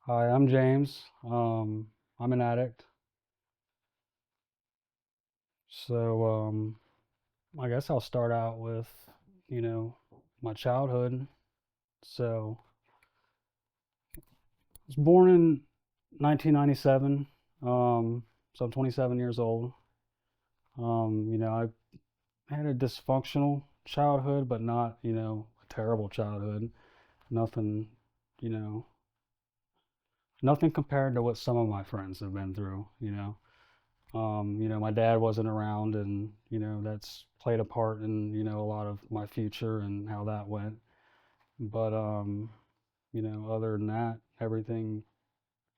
Hi, I'm James. I'm an addict. So, I guess I'll start out with, you know, my childhood. So, I was born in 1997. So I'm 27 years old. I had a dysfunctional childhood, but not, a terrible childhood. Nothing, you know, nothing compared to what some of my friends have been through. My dad wasn't around, and that's played a part in a lot of my future and how that went. But other than that, everything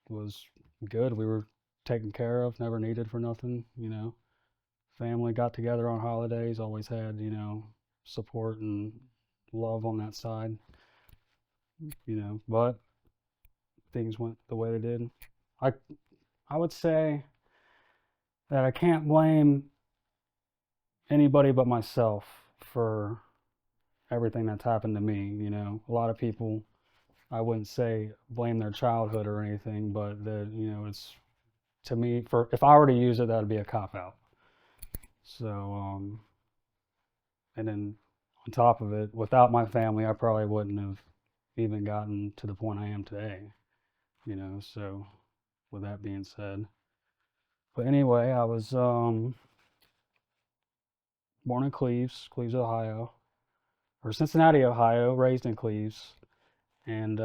was good. We were taken care of, never needed for nothing. Family got together on holidays, always had support and love on that side. But things went the way they did. I I would say that I can't blame anybody but myself for everything that's happened to me. A lot of people, I wouldn't say blame their childhood or anything, but it's to me, for if I were to use it, that'd be a cop out. So, and then on top of it, without my family, I probably wouldn't have even gotten to the point I am today. So with that being said, but anyway, I was born in Cleves, Ohio, or Cincinnati, Ohio, raised in Cleves, and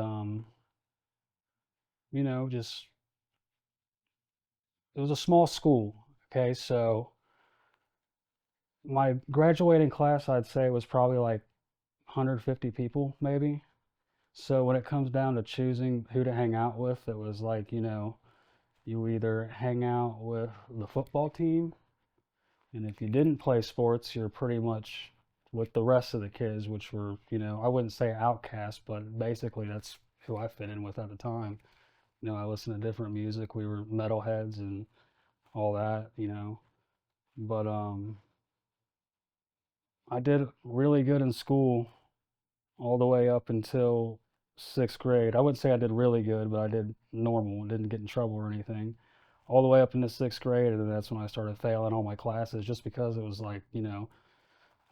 just it was a small school. Okay, so my graduating class, I'd say, was probably like 150 people, maybe. So when it comes down to choosing who to hang out with, it was like, you either hang out with the football team, and if you didn't play sports, you're pretty much with the rest of the kids, which were, I wouldn't say outcasts, but basically that's who I fit in with at the time. I listened to different music. We were metalheads and all that. But I did really good in school all the way up until sixth grade. I wouldn't say I did really good, but I did normal, didn't get in trouble or anything. All the way up into sixth grade, and then that's when I started failing all my classes just because it was like, I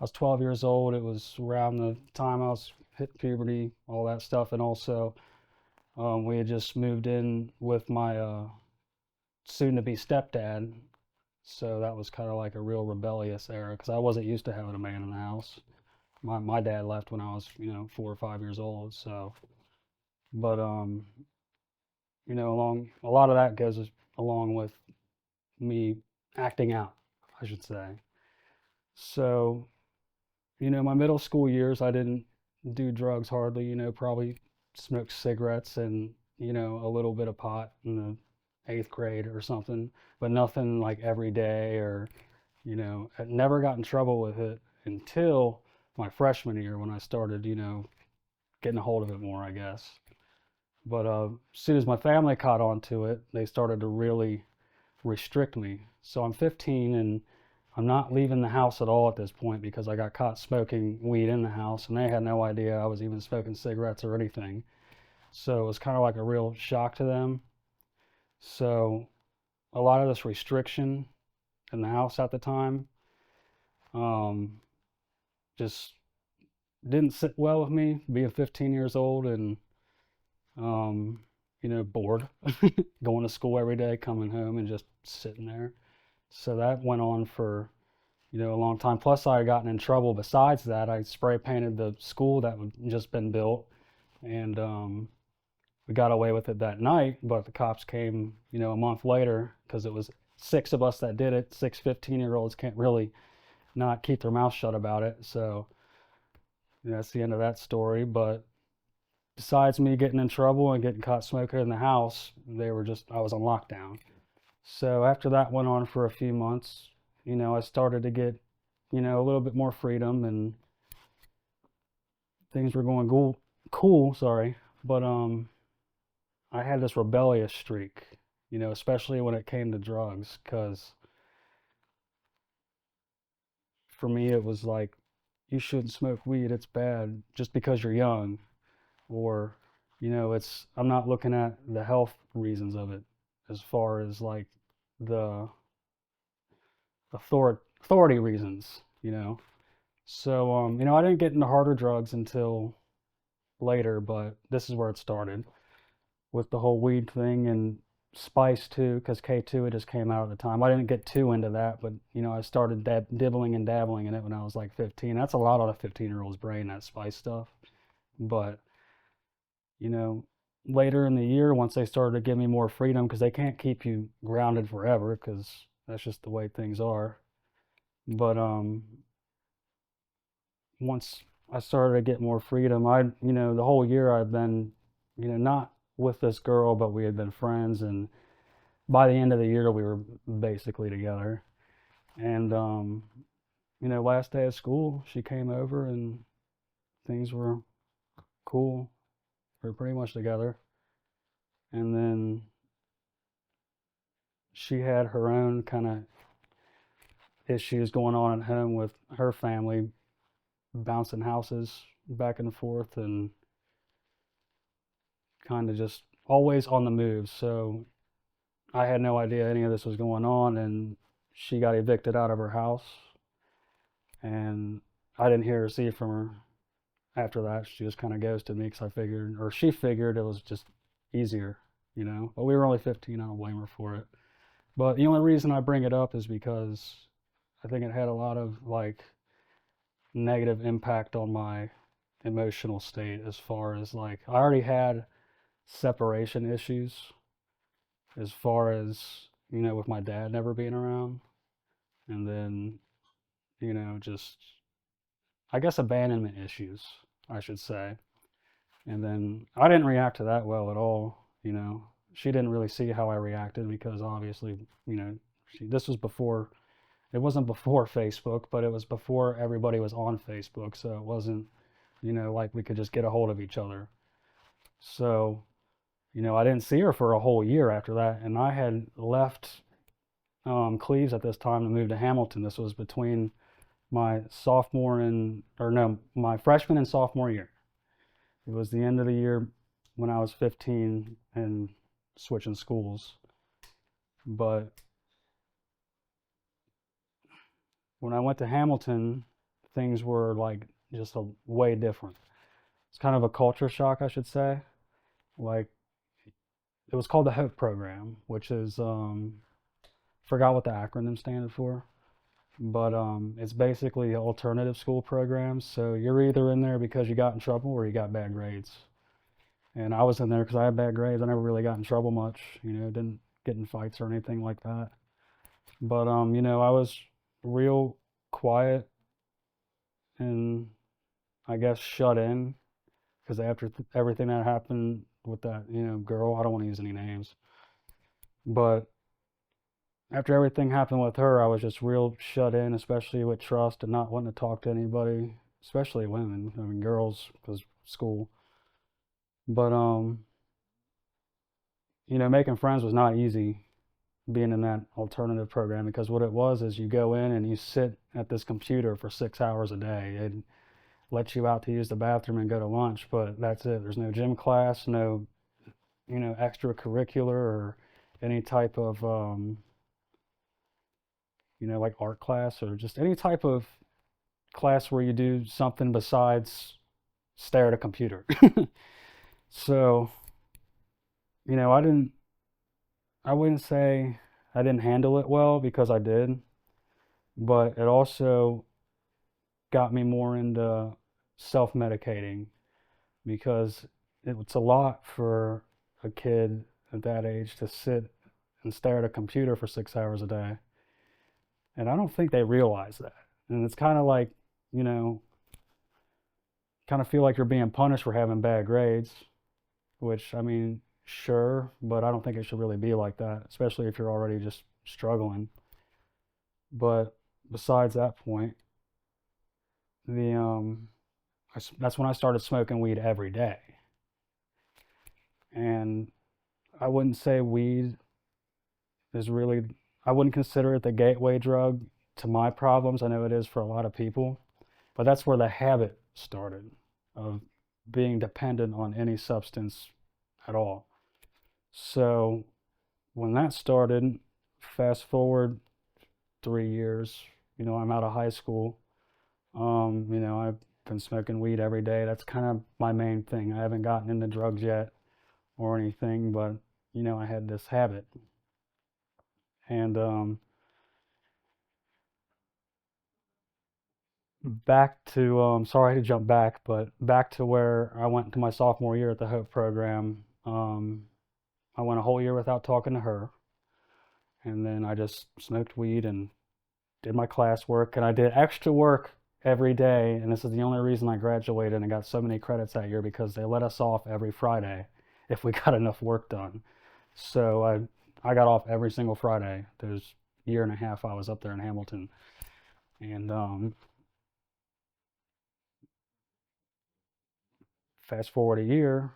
was 12 years old. It was around the time I was hit puberty, all that stuff. And also, we had just moved in with my soon to be stepdad. So that was kind of like a real rebellious era because I wasn't used to having a man in the house. My dad left when I was 4 or 5 years old. So, but along a lot of that goes along with me acting out, I should say. So, my middle school years, I didn't do drugs hardly. Probably smoked cigarettes and a little bit of pot in the eighth grade or something, but nothing like every day or I never got in trouble with it until my freshman year when I started, getting a hold of it more, I guess. But as soon as my family caught on to it, they started to really restrict me. So I'm 15 and I'm not leaving the house at all at this point because I got caught smoking weed in the house and they had no idea I was even smoking cigarettes or anything. So it was kind of like a real shock to them. So a lot of this restriction in the house at the time um, just didn't sit well with me being 15 years old and um, bored, going to school every day, coming home and just sitting there. So that went on for, a long time. Plus, I had gotten in trouble. Besides that, I spray painted the school that had just been built, and we got away with it that night. But the cops came, a month later because it was six of us that did it. Six 15-year-olds can't really not keep their mouth shut about it. So that's the end of that story. But besides me getting in trouble and getting caught smoking in the house, I was on lockdown. So after that went on for a few months, I started to get, a little bit more freedom and things were going cool, sorry. But I had this rebellious streak, especially when it came to drugs, because for me it was like, you shouldn't smoke weed, it's bad just because you're young, or I'm not looking at the health reasons of it as far as like the authority reasons. So, I didn't get into harder drugs until later, but this is where it started with the whole weed thing and spice too, because K2 it just came out at the time. I didn't get too into that, but I started dibbling and dabbling in it when I was like 15. That's a lot on a 15-year-old's brain, that spice stuff. But you know, later in the year, once they started to give me more freedom, because they can't keep you grounded forever, because that's just the way things are. But once I started to get more freedom, the whole year I've been, not with this girl, but we had been friends, and by the end of the year we were basically together. And last day of school, she came over and things were cool. We were pretty much together. And then she had her own kind of issues going on at home with her family, bouncing houses back and forth, and kind of just always on the move. So I had no idea any of this was going on, and she got evicted out of her house, and I didn't hear or see from her after that. She just kind of ghosted me because I figured, or she figured it was just easier. But we were only 15. I don't blame her for it. But the only reason I bring it up is because I think it had a lot of like negative impact on my emotional state, as far as like I already had separation issues, as far as with my dad never being around, and then just I guess abandonment issues, I should say. And then I didn't react to that well at all. She didn't really see how I reacted, because obviously, this was before, it wasn't before Facebook, but it was before everybody was on Facebook. So it wasn't, like we could just get a hold of each other. So, I didn't see her for a whole year after that. And I had left Cleves at this time to move to Hamilton. This was between my sophomore and, or no, my freshman and sophomore year. It was the end of the year when I was 15 and switching schools. But when I went to Hamilton, things were like just a way different. It's kind of a culture shock, I should say. Like, it was called the HOPE program, which is forgot what the acronym standed for, but it's basically alternative school programs. So you're either in there because you got in trouble or you got bad grades. And I was in there because I had bad grades. I never really got in trouble much, didn't get in fights or anything like that. But I was real quiet and I guess shut in, because after everything that happened with that, girl, I don't want to use any names, but after everything happened with her, I was just real shut in, especially with trust and not wanting to talk to anybody, especially women. I mean, girls, because school. But making friends was not easy being in that alternative program, because what it was is you go in and you sit at this computer for 6 hours a day. It lets you out to use the bathroom and go to lunch, but that's it. There's no gym class, no extracurricular or any type of like art class, or just any type of class where you do something besides stare at a computer. So, I didn't, I wouldn't say I didn't handle it well, because I did, but it also got me more into self-medicating, because it's a lot for a kid at that age to sit and stare at a computer for 6 hours a day. And I don't think they realize that. And it's kind of like, you know, kind of feel like you're being punished for having bad grades, which, I mean, sure, but I don't think it should really be like that, especially if you're already just struggling. But besides that point, the that's when I started smoking weed every day. And I wouldn't say weed is really, I wouldn't consider it the gateway drug to my problems. I know it is for a lot of people, but that's where the habit started of being dependent on any substance at all. So when that started, fast forward 3 years, I'm out of high school. I've been smoking weed every day. That's kind of my main thing. I haven't gotten into drugs yet or anything, but I had this habit. And back to sorry to jump back, but back to where I went to my sophomore year at the Hope program. I went a whole year without talking to her, and then I just smoked weed and did my classwork, and I did extra work every day. And this is the only reason I graduated and got so many credits that year, because they let us off every Friday if we got enough work done. So I got off every single Friday. There's year and a half I was up there in Hamilton, and fast forward a year,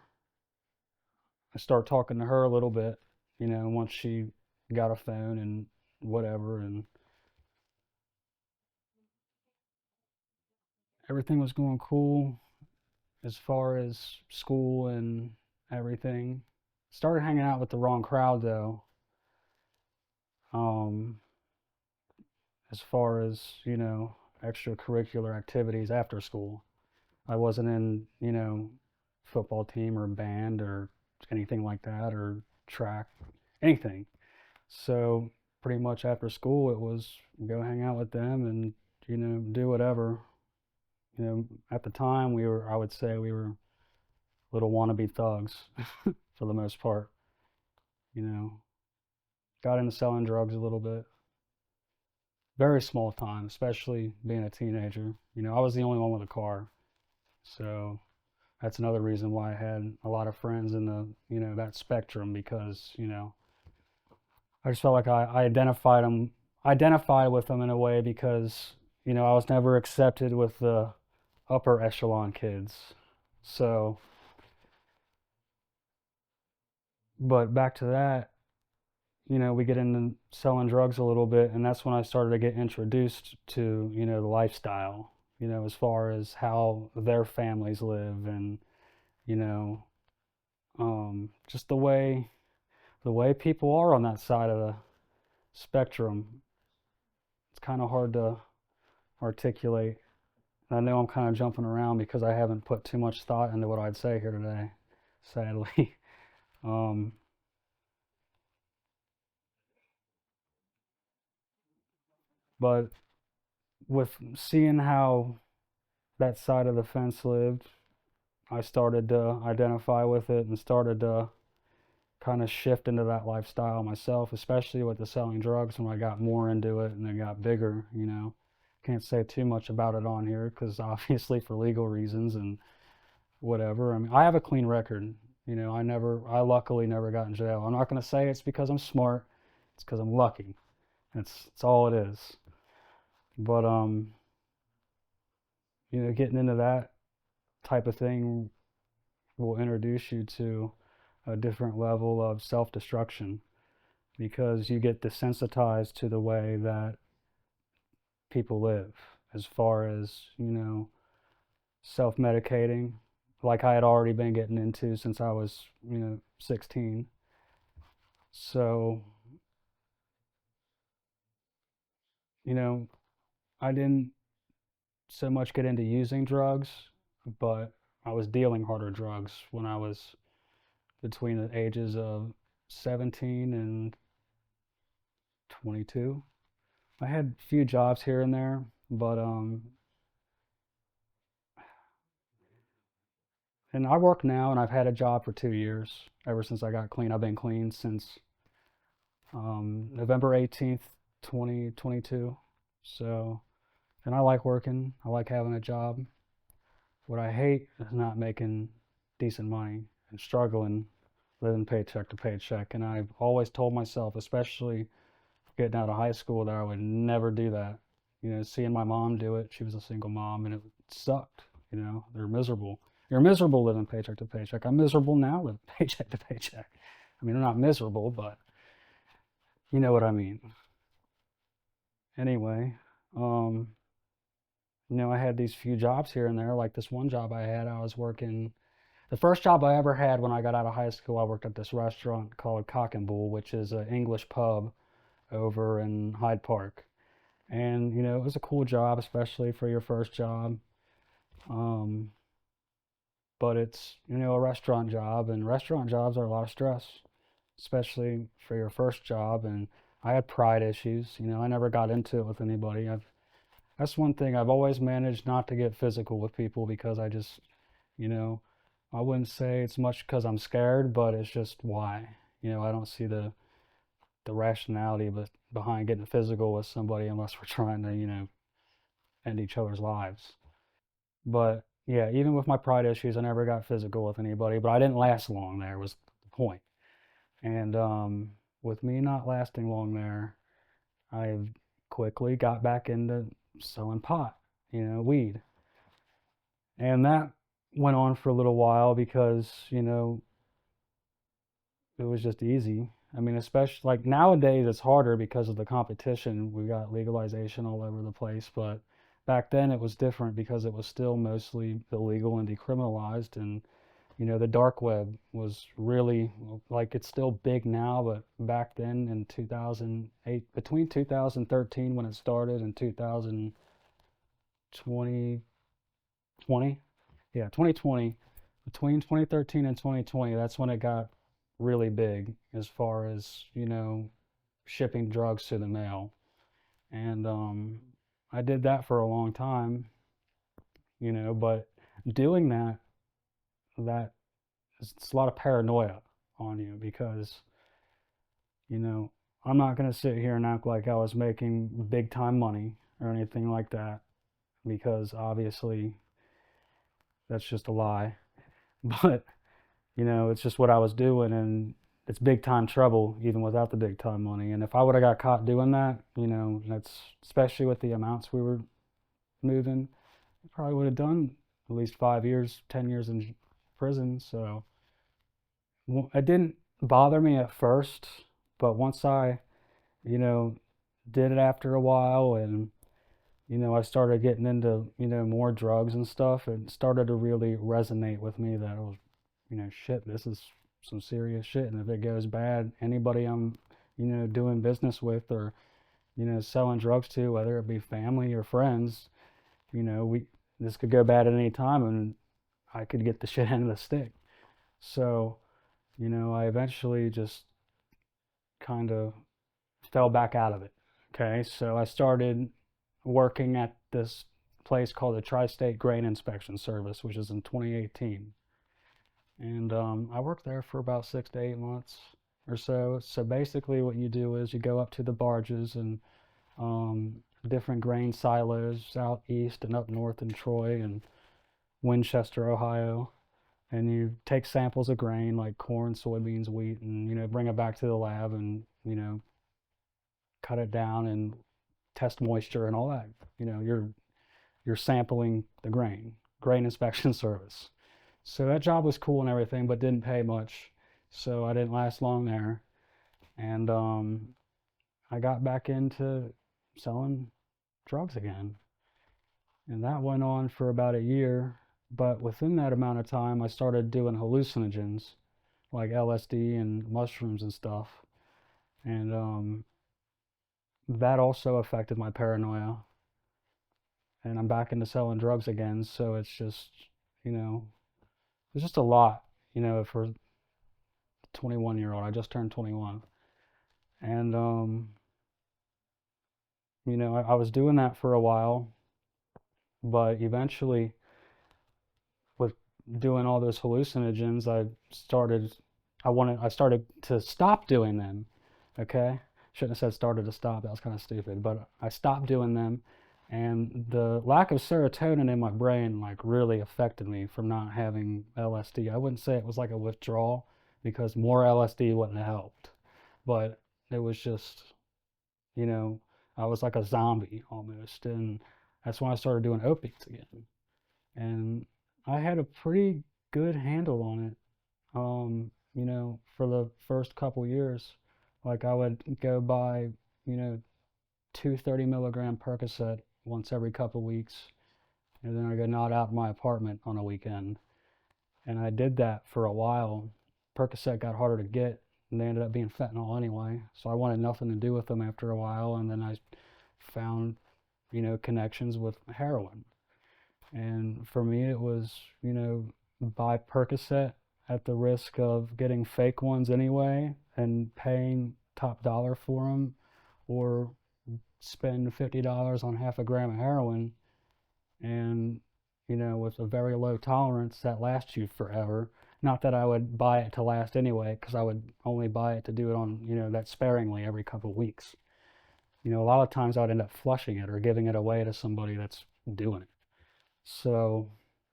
I start talking to her a little bit. Once she got a phone and whatever, and everything was going cool as far as school and everything. Started hanging out with the wrong crowd though. Um, as far as, extracurricular activities after school. I wasn't in, football team or band or anything like that, or track, anything. So pretty much after school it was go hang out with them and, do whatever. At the time I would say we were little wannabe thugs for the most part. You know, got into selling drugs a little bit. Very small time, especially being a teenager. I was the only one with a car. So that's another reason why I had a lot of friends in the, that spectrum, because, I just felt like I identified with them in a way, because, I was never accepted with the upper echelon kids. So, but back to that, we get into selling drugs a little bit, and that's when I started to get introduced to, the lifestyle, as far as how their families live, and, you know, just the way people are on that side of the spectrum. It's kind of hard to articulate. I know I'm kind of jumping around because I haven't put too much thought into what I'd say here today, sadly. um, but with seeing how that side of the fence lived, I started to identify with it and started to kind of shift into that lifestyle myself, especially with the selling drugs when I got more into it and it got bigger. Can't say too much about it on here because obviously for legal reasons and whatever. I mean, I have a clean record. I luckily never got in jail. I'm not going to say it's because I'm smart. It's because I'm lucky. It's all it is. But getting into that type of thing will introduce you to a different level of self-destruction, because you get desensitized to the way that people live, as far as, self-medicating, like I had already been getting into since I was, 16. So, you know, I didn't so much get into using drugs, but I was dealing harder drugs when I was between the ages of 17 and 22. I had a few jobs here and there, but and I work now, and I've had a job for 2 years. Ever since I got clean, I've been clean since November 18th, 2022. So, and I like working. I like having a job. What I hate is not making decent money and struggling, living paycheck to paycheck. And I've always told myself, especially getting out of high school, that I would never do that. Seeing my mom do it, she was a single mom, and it sucked. They're miserable. You're miserable living paycheck to paycheck. I'm miserable now living paycheck to paycheck. I mean, I'm not miserable, but you know what I mean. Anyway, um, I had these few jobs here and there. Like this one job I had, I was working. The first job I ever had when I got out of high school, I worked at this restaurant called Cock and Bull, which is an English pub over in Hyde Park. And, it was a cool job, especially for your first job. Um, but it's, a restaurant job, and restaurant jobs are a lot of stress, especially for your first job. And I had pride issues. I never got into it with anybody. That's one thing I've always managed not to get physical with people because you know, I wouldn't say it's much because I'm scared, but it's just why. I don't see the rationality behind getting physical with somebody unless we're trying to, end each other's lives. But yeah, even with my pride issues, I never got physical with anybody, but I didn't last long there was the point. And with me not lasting long there, I quickly got back into selling pot, weed. And that went on for a little while because, it was just easy. I mean, especially like nowadays it's harder because of the competition. We got legalization all over the place, but back then it was different because it was still mostly illegal and decriminalized. And the dark web was really, like, it's still big now, but back then in 2008, between 2013 when it started and 2020, yeah, 2020, between 2013 and 2020, that's when it got really big as far as, shipping drugs to the mail. And I did that for a long time, but doing that it's a lot of paranoia on you because, you know, I'm not going to sit here and act like I was making big time money or anything like that because obviously that's just a lie. But, it's just what I was doing, and it's big time trouble even without the big time money. And if I would have got caught doing that, that's especially with the amounts we were moving, I probably would have done at least 5 years, 10 years in prison. So it didn't bother me at first, but once I, you know, did it after a while and, I started getting into, more drugs and stuff, it started to really resonate with me that it was, shit, this is some serious shit. And if it goes bad, anybody I'm, doing business with or, selling drugs to, whether it be family or friends, we this could go bad at any time and I could get the shit end of the stick. So, I eventually just kind of fell back out of it. Okay, so I started working at this place called the Tri-State Grain Inspection Service, which is in 2018. And I worked there for about 6 to 8 months or so. So basically, what you do is you go up to the barges and different grain silos out east and up north in Troy and Winchester, Ohio, and you take samples of grain like corn, soybeans, wheat, and bring it back to the lab and cut it down and test moisture and all that. You're sampling the grain inspection service. So that job was cool and everything, but didn't pay much. So I didn't last long there, and I got back into selling drugs again, and that went on for about a year. But within that amount of time, I started doing hallucinogens like LSD and mushrooms and stuff, and that also affected my paranoia. And I'm back into selling drugs again, so it's just, you know, it's just a lot, for a 21-year-old. I just turned 21, and I was doing that for a while, but eventually, with doing all those hallucinogens, I started to stop doing them. Okay, shouldn't have said started to stop. That was kind of stupid, but I stopped doing them, and the lack of serotonin in my brain like really affected me from not having LSD. I wouldn't say it was like a withdrawal because more LSD wouldn't have helped, but it was just, you know, I was like a zombie almost, and that's when I started doing opiates again. And I had a pretty good handle on it, for the first couple years. Like I would go buy, you know, two 30 milligram Percocet once every couple weeks, and then I got not out of my apartment on a weekend. And I did that for a while. Percocet got harder to get, and they ended up being fentanyl anyway. So I wanted nothing to do with them after a while, and then I found, connections with heroin. And for me, it was, buy Percocet at the risk of getting fake ones anyway and paying top dollar for them, or spend $50 on half a gram of heroin, and with a very low tolerance that lasts you forever. Not that I would buy it to last anyway, because I would only buy it to do it on, that sparingly every couple of weeks. A lot of times I would end up flushing it or giving it away to somebody that's doing it. So,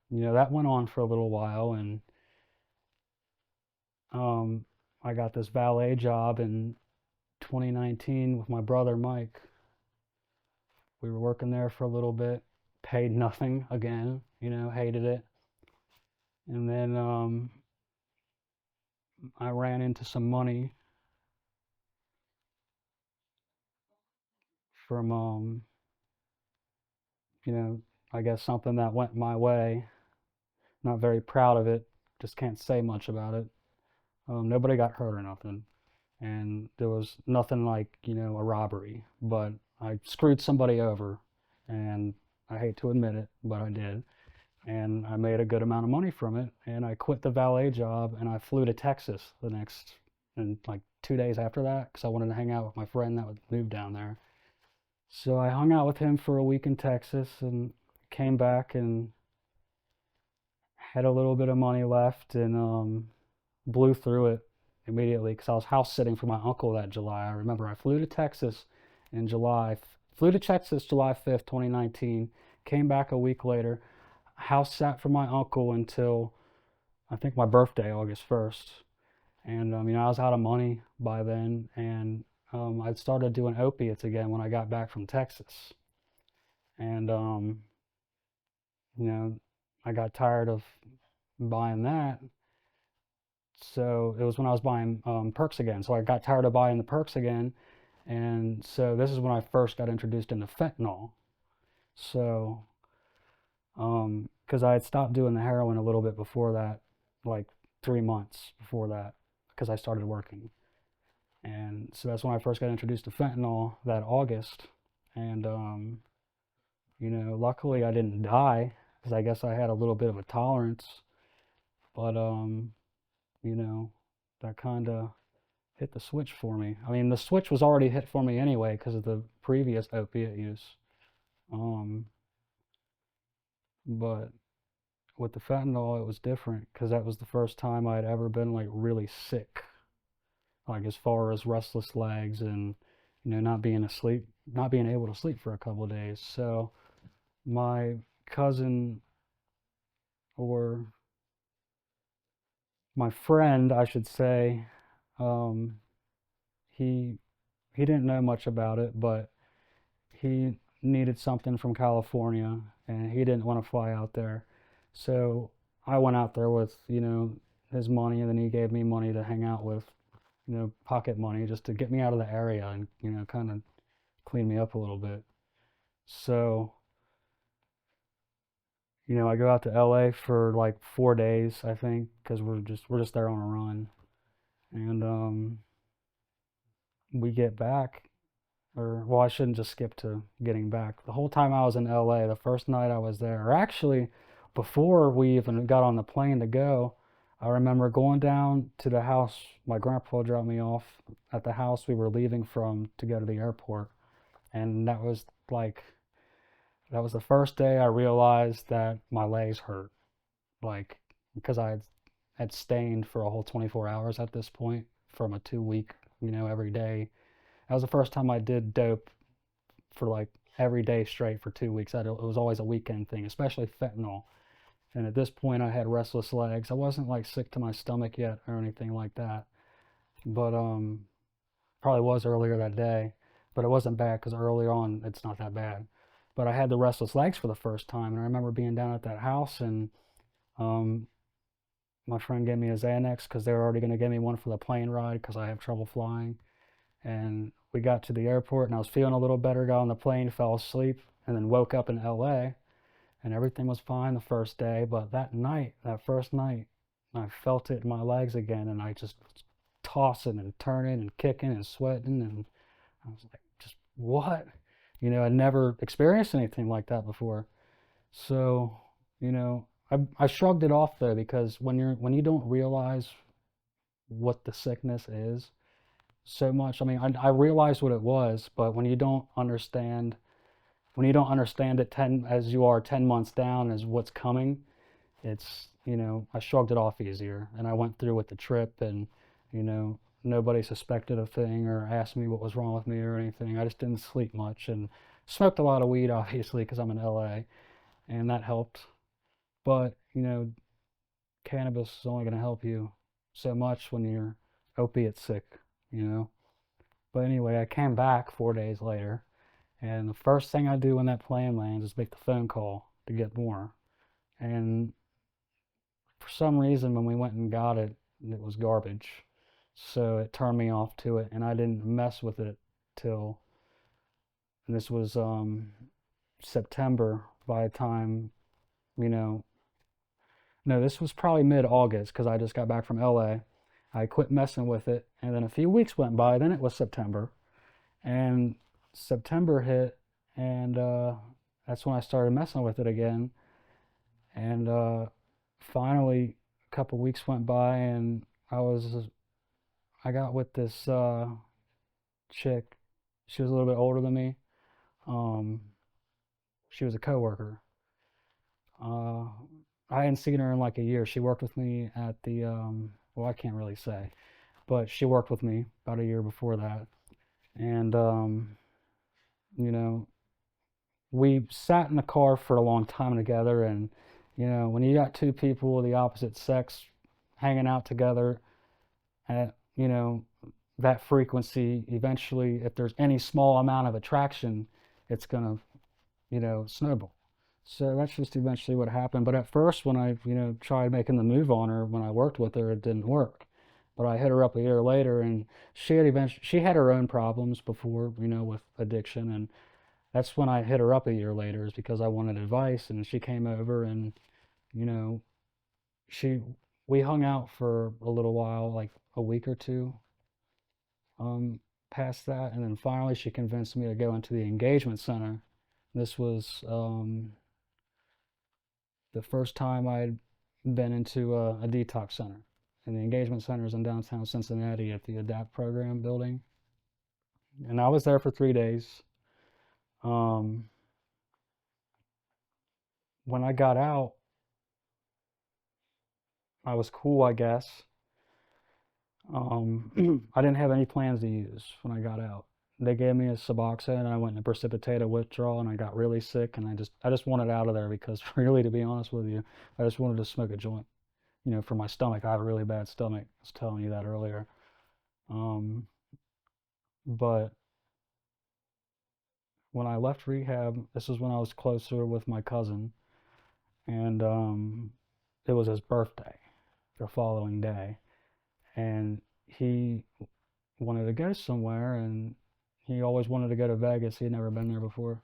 that went on for a little while, and um, I got this valet job in 2019 with my brother Mike. We were working there for a little bit, paid nothing again, hated it. And then I ran into some money from, you know, I guess something that went my way. Not very proud of it, just can't say much about it. Nobody got hurt or nothing. And there was nothing like, a robbery, but I screwed somebody over, and I hate to admit it, but I did. And I made a good amount of money from it, and I quit the valet job and I flew to Texas and like 2 days after that, because I wanted to hang out with my friend that would move down there. So I hung out with him for a week in Texas and came back and had a little bit of money left, and blew through it immediately because I was house sitting for my uncle that July. I remember I flew to Texas in July, flew to Texas July 5th, 2019, came back a week later, house sat for my uncle until I think my birthday, August 1st. And I was out of money by then, and I started doing opiates again when I got back from Texas. And you know, I got tired of buying that, so it was when I was buying perks again. So I got tired of buying the perks again, and so this is when I first got introduced into fentanyl. So, because I had stopped doing the heroin a little bit before that, like 3 months before that, because I started working. And so that's when I first got introduced to fentanyl that August. And, luckily I didn't die, because I guess I had a little bit of a tolerance. But, you know, that kind of hit the switch for me. I mean, the switch was already hit for me anyway because of the previous opiate use. Um, but with the fentanyl, it was different because that was the first time I had ever been like really sick, like as far as restless legs and not being able to sleep for a couple of days. So my cousin, or my friend, I should say, um, he he didn't know much about it, but he needed something from California and he didn't want to fly out there. So I went out there with, his money, and then he gave me money to hang out with, pocket money just to get me out of the area and, kind of clean me up a little bit. So, I go out to LA for like 4 days, I think, because we're just there on a run. And we get back, or well, I shouldn't just skip to getting back. The whole time I was in LA, the first night I was there, or actually before we even got on the plane to go, I remember going down to the house. My grandpa dropped me off at the house we were leaving from to go to the airport. And that was the first day I realized that my legs hurt. Like, because I had stained for a whole 24 hours at this point from a 2 week, every day. That was the first time I did dope for like every day straight for 2 weeks. It was always a weekend thing, especially fentanyl. And at this point, I had restless legs. I wasn't like sick to my stomach yet or anything like that, but probably was earlier that day. But it wasn't bad because early on it's not that bad. But I had the restless legs for the first time, and I remember being down at that house, and um, my friend gave me a Xanax because they were already going to give me one for the plane ride because I have trouble flying. And we got to the airport, and I was feeling a little better. Got on the plane, fell asleep, and then woke up in LA. and everything was fine the first day. But that night, that first night, I felt it in my legs again, and I just was tossing and turning and kicking and sweating, and I was like, just what? I'd never experienced anything like that before. So, I shrugged it off though, because when you don't realize what the sickness is so much, I mean, I realized what it was, but when you don't understand it 10 as you are 10 months down as what's coming, it's, I shrugged it off easier, and I went through with the trip, and, nobody suspected a thing or asked me what was wrong with me or anything. I just didn't sleep much and smoked a lot of weed, obviously, because I'm in LA, and that helped. But, cannabis is only going to help you so much when you're opiate sick, you know. But anyway, I came back 4 days later, and the first thing I do when that plane lands is make the phone call to get more. And for some reason, when we went and got it, it was garbage. So it turned me off to it, and I didn't mess with it till, and this was September by the time, you know, no, this was probably mid-August because I just got back from LA. I quit messing with it, and then a few weeks went by, then it was September, and September hit, and that's when I started messing with it again. And finally, a couple weeks went by, and I got with this chick. She was a little bit older than me. Um, she was a coworker. Uh, I hadn't seen her in like a year. She worked with me at the well, I can't really say, but she worked with me about a year before that, and you know, we sat in the car for a long time together, and when you got two people of the opposite sex hanging out together at that frequency, eventually, if there's any small amount of attraction, it's gonna snowball. So that's just eventually what happened. But at first, when I tried making the move on her when I worked with her, it didn't work. But I hit her up a year later, and she had her own problems before, with addiction, and that's when I hit her up a year later, is because I wanted advice, and she came over, and you know she we hung out for a little while, like a week or two, past that, and then finally she convinced me to go into the engagement center. This was the first time I'd been into a detox center, and the engagement center is in downtown Cincinnati at the Adapt program building, and I was there for 3 days. Um, when I got out, I was cool, I guess. I didn't have any plans to use when I got out. They gave me a Suboxone, and I went into precipitated withdrawal, and I got really sick, and I just wanted out of there because, really, to be honest with you, I just wanted to smoke a joint. For my stomach. I have a really bad stomach. I was telling you that earlier. Um, but when I left rehab, this is when I was closer with my cousin, and it was his birthday the following day, and he wanted to go somewhere, and he always wanted to go to Vegas. He'd never been there before,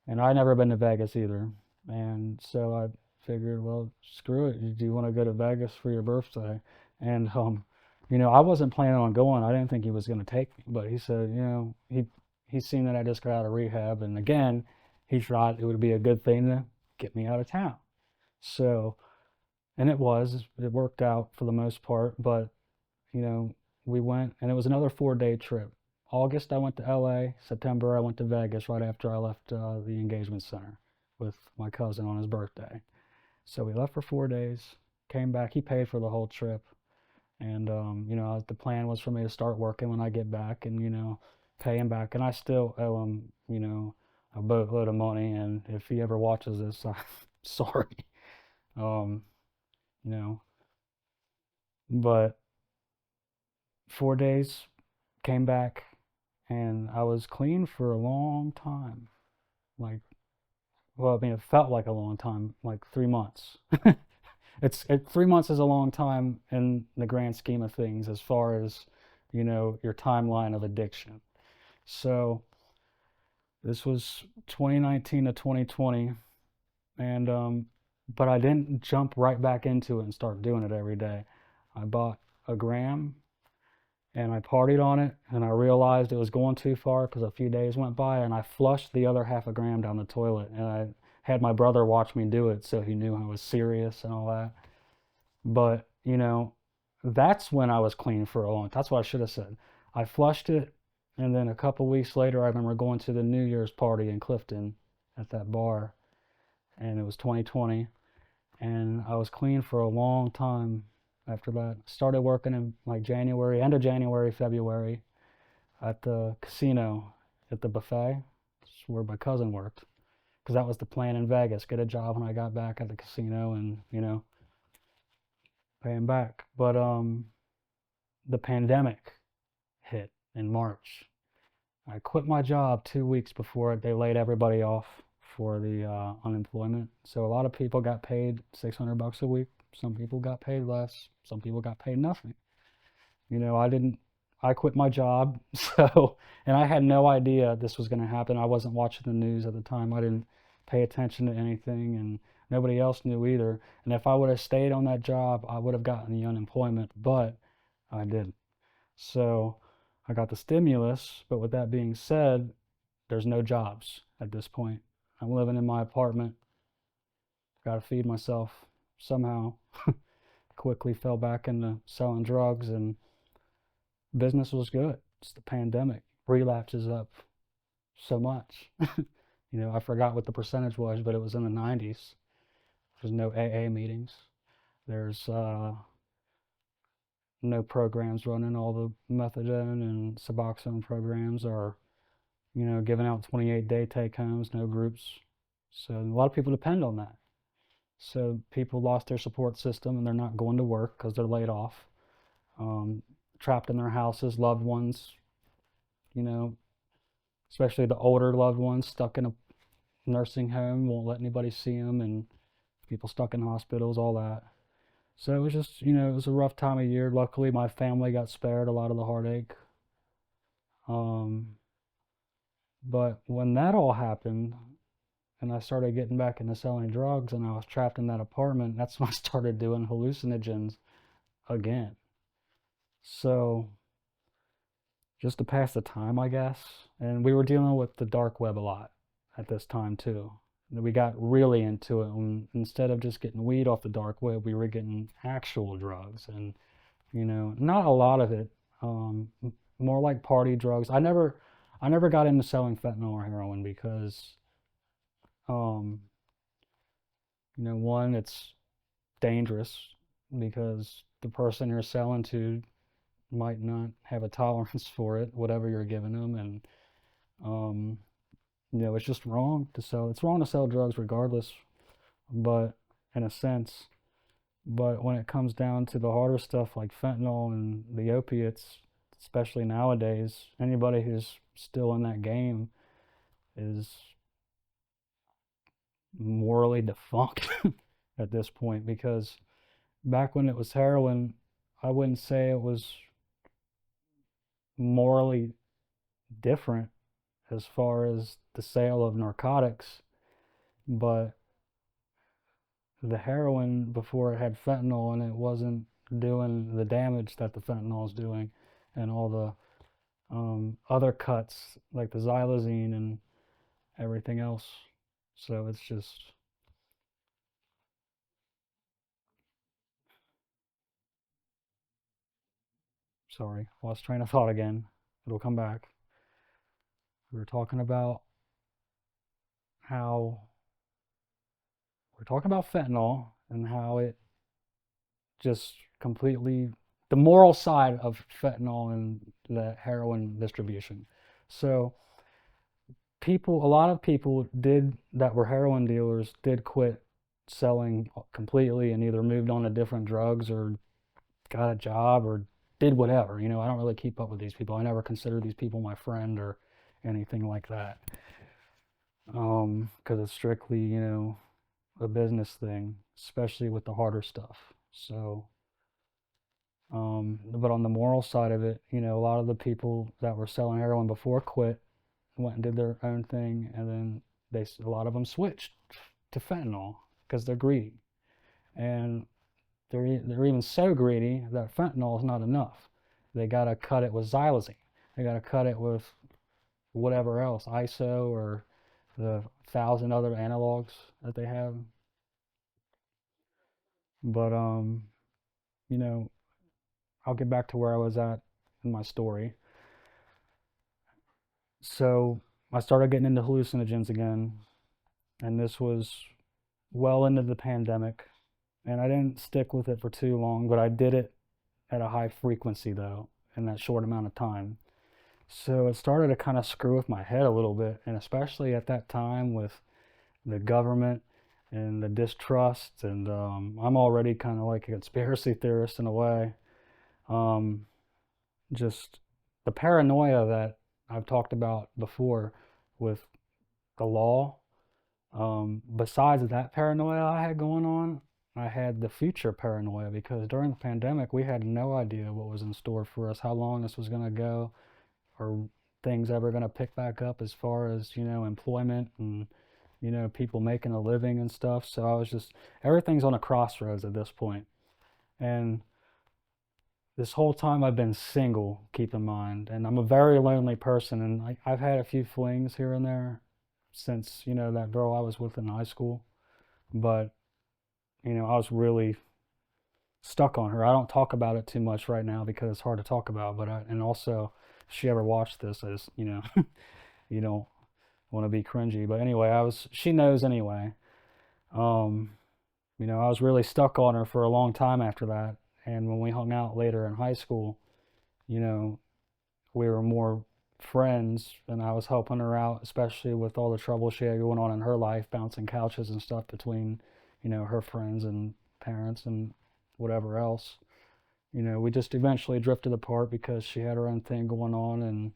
and I'd never been to Vegas either. And so I figured, well, screw it. Do you want to go to Vegas for your birthday? And I wasn't planning on going. I didn't think he was going to take me, but he said, he's seen that I just got out of rehab, and again, he thought it would be a good thing to get me out of town. So, and it worked out for the most part, but you know, we went, and it was another 4 day trip. August, I went to LA. September, I went to Vegas right after I left the engagement center with my cousin on his birthday. So we left for 4 days, came back. He paid for the whole trip. And, the plan was for me to start working when I get back and, pay him back. And I still owe him, a boatload of money. And if he ever watches this, I'm sorry. Um, you know, but 4 days, came back, and I was clean for a long time. Like, well, I mean, it felt like a long time, like 3 months. 3 months is a long time in the grand scheme of things, as far as your timeline of addiction. So this was 2019 to 2020. And but I didn't jump right back into it and start doing it every day. I bought a gram and I partied on it, and I realized it was going too far because a few days went by, and I flushed the other half a gram down the toilet, and I had my brother watch me do it so he knew I was serious and all that. But, that's when I was clean for a long. That's what I should have said. I flushed it, and then a couple weeks later, I remember going to the New Year's party in Clifton at that bar, and it was 2020, and I was clean for a long time after that. Started working in like January, end of January, February at the casino at the buffet. That's where my cousin worked because that was the plan in Vegas. Get a job when I got back at the casino and, pay him back. But the pandemic hit in March. I quit my job 2 weeks before they laid everybody off for the unemployment. So a lot of people got paid $600 a week. Some people got paid less. Some people got paid nothing. I didn't, I quit my job. So, and I had no idea this was going to happen. I wasn't watching the news at the time. I didn't pay attention to anything, and nobody else knew either. And if I would have stayed on that job, I would have gotten the unemployment, but I didn't. So I got the stimulus. But with that being said, there's no jobs at this point. I'm living in my apartment, got to feed myself somehow. Quickly fell back into selling drugs, and business was good. It's the pandemic. Relapse is up so much. I forgot what the percentage was, but it was in the 90s. There's no AA meetings. There's no programs running. All the methadone and Suboxone programs are, giving out 28-day take homes, no groups. So a lot of people depend on that. So people lost their support system and they're not going to work because they're laid off, um, trapped in their houses, loved ones, you know, especially the older loved ones stuck in a nursing home, won't let anybody see them, and people stuck in hospitals, all that. So it was just, it was a rough time of year. Luckily, my family got spared a lot of the heartache. Um, but when that all happened, and I started getting back into selling drugs, and I was trapped in that apartment, that's when I started doing hallucinogens again. So just to pass the time, I guess. And we were dealing with the dark web a lot at this time too. And we got really into it. And instead of just getting weed off the dark web, we were getting actual drugs, and not a lot of it. Um, More like party drugs. I never got into selling fentanyl or heroin because, um, one, it's dangerous because the person you're selling to might not have a tolerance for it, whatever you're giving them, and um, it's just wrong to sell. It's wrong to sell drugs regardless, but in a sense. But when it comes down to the harder stuff like fentanyl and the opiates, especially nowadays, anybody who's still in that game is morally defunct at this point because back when it was heroin, I wouldn't say it was morally different as far as the sale of narcotics, but the heroin before it had fentanyl and it wasn't doing the damage that the fentanyl is doing, and all the other cuts like the xylazine and everything else. So it's just, sorry, lost train of thought again. It'll come back. We were talking about how we're talking about fentanyl and how it just completely, the moral side of fentanyl and the heroin distribution. So a lot of people did that were heroin dealers did quit selling completely and either moved on to different drugs or got a job or did whatever. I don't really keep up with these people. I never consider these people my friend or anything like that. Because it's strictly, a business thing, especially with the harder stuff. So, but on the moral side of it, a lot of the people that were selling heroin before quit, went and did their own thing, and then a lot of them switched. to fentanyl because they're greedy. And they're even so greedy that fentanyl is not enough. They got to cut it with xylazine. They got to cut it with whatever else, ISO or the thousand other analogs that they have. But you know, I'll get back to where I was at in my story. So I started getting into hallucinogens again, and this was well into the pandemic. And I didn't stick with it for too long, but I did it at a high frequency though in that short amount of time. So it started to kind of screw with my head a little bit, and especially at that time with the government and the distrust, and I'm already kind of like a conspiracy theorist in a way. Um, just the paranoia that I've talked about before with the law. Besides that paranoia I had going on, I had the future paranoia because during the pandemic we had no idea what was in store for us, how long this was going to go, or things ever going to pick back up as far as, employment and, people making a living and stuff. So I was just, everything's on a crossroads at this point. And this whole time I've been single, keep in mind, and I'm a very lonely person. And I've had a few flings here and there since, that girl I was with in high school. But, I was really stuck on her. I don't talk about it too much right now because it's hard to talk about. And also, if she ever watched this, I just, you don't want to be cringy. But anyway, she knows anyway. Um, I was really stuck on her for a long time after that. And when we hung out later in high school, you know, we were more friends and I was helping her out, especially with all the trouble she had going on in her life, bouncing couches and stuff between, her friends and parents and whatever else. We just eventually drifted apart because she had her own thing going on, and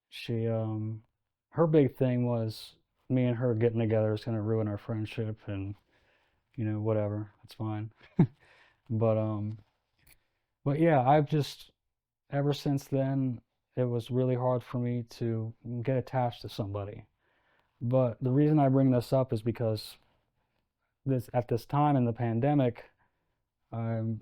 she her big thing was me and her getting together is going to ruin our friendship, and whatever, it's fine. But but yeah, I've just ever since then it was really hard for me to get attached to somebody. But the reason I bring this up is because this at this time in the pandemic, um,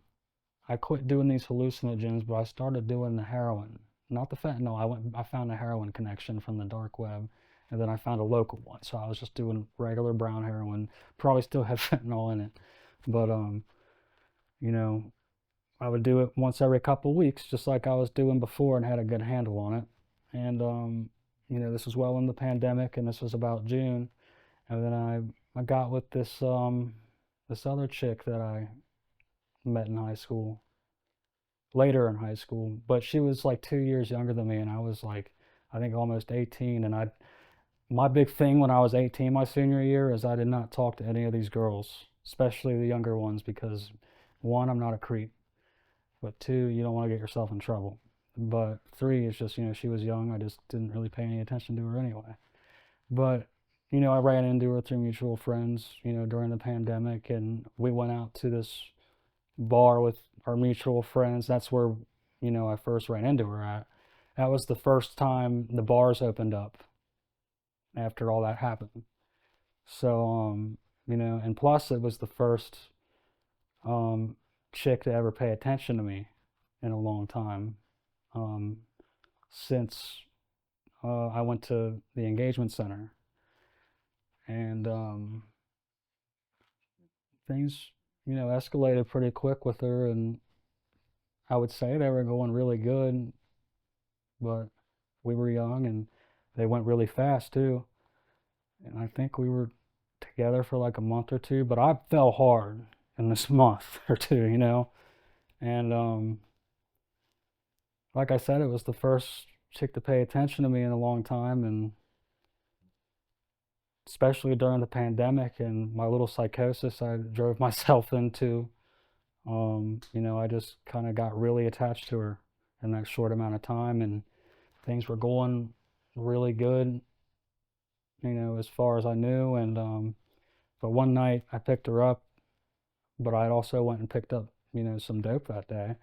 I quit doing these hallucinogens, but I started doing the heroin, not the fentanyl. I found a heroin connection from the dark web, and then I found a local one. So I was just doing regular brown heroin, probably still had fentanyl in it, but you know, I would do it once every couple of weeks, just like I was doing before, and had a good handle on it. And this was well in the pandemic, and this was about June, and then I got with this other chick that I met in high school, later in high school, but she was like 2 years younger than me, and I was like, I think almost 18. And my big thing when I was 18, my senior year, is I did not talk to any of these girls, especially the younger ones, because one, I'm not a creep, but two, you don't want to get yourself in trouble. But three, it's just, she was young. I just didn't really pay any attention to her anyway. But, I ran into her through mutual friends, during the pandemic, and we went out to this bar with our mutual friends. That's where, I first ran into her at. That was the first time the bars opened up after all that happened. So, and plus it was the first um, chick to ever pay attention to me in a long time, um, since I went to the engagement center. And things, escalated pretty quick with her, and I would say they were going really good, but we were young and they went really fast too. And I think we were together for like a month or two, but I fell hard in this month or two, And like I said, it was the first chick to pay attention to me in a long time, and especially during the pandemic and my little psychosis I drove myself into. I just kind of got really attached to her in that short amount of time, and things were going really good, as far as I knew. And but one night I picked her up, but I also went and picked up, some dope that day,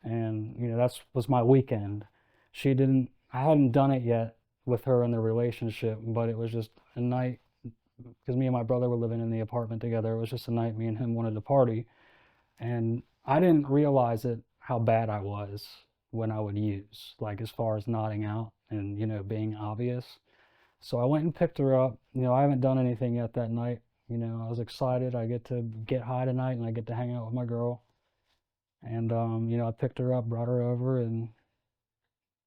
and that was my weekend. She didn't. I hadn't done it yet with her in the relationship, but it was just a night because me and my brother were living in the apartment together. It was just a night me and him wanted to party, and I didn't realize it how bad I was when I would use, like as far as nodding out and being obvious. So I went and picked her up. I haven't done anything yet that night. I was excited. I get to get high tonight and I get to hang out with my girl. And I picked her up, brought her over, and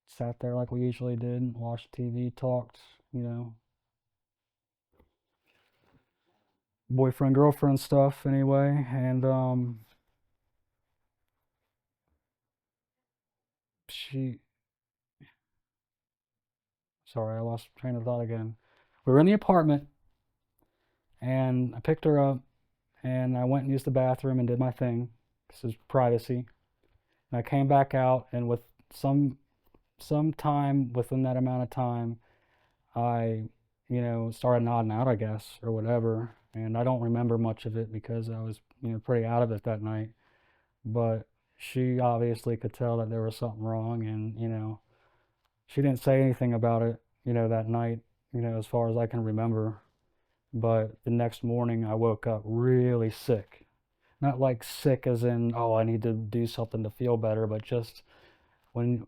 sat there like we usually did, watched TV, talked, you know, boyfriend girlfriend stuff anyway. And she, sorry, I lost train of thought again. We were in the apartment, and I picked her up, and I went and used the bathroom and did my thing. This is privacy. And I came back out, and with some some time within that amount of time, I, started nodding out, I guess, or whatever. And I don't remember much of it because I was, pretty out of it that night. But she obviously could tell that there was something wrong, and she didn't say anything about it, that night, as far as I can remember. But the next morning, I woke up really sick. Not like sick as in, oh, I need to do something to feel better, but just when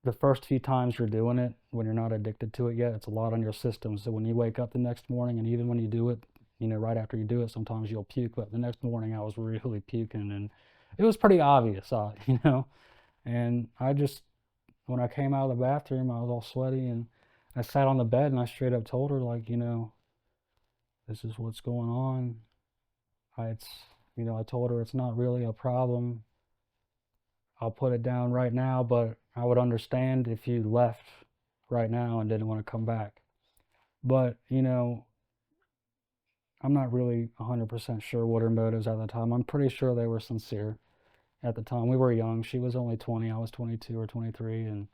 the first few times you're doing it, when you're not addicted to it yet, it's a lot on your system. So when you wake up the next morning, and even when you do it, right after you do it, sometimes you'll puke. But the next morning, I was really puking, and it was pretty obvious, And I just, when I came out of the bathroom, I was all sweaty, and I sat on the bed and I straight up told her, like, this is what's going on. It's, I told her it's not really a problem. I'll put it down right now, but I would understand if you left right now and didn't want to come back. But, I'm not really 100% sure what her motives at the time. I'm pretty sure they were sincere at the time. We were young. She was only 20, I was 22 or 23. And,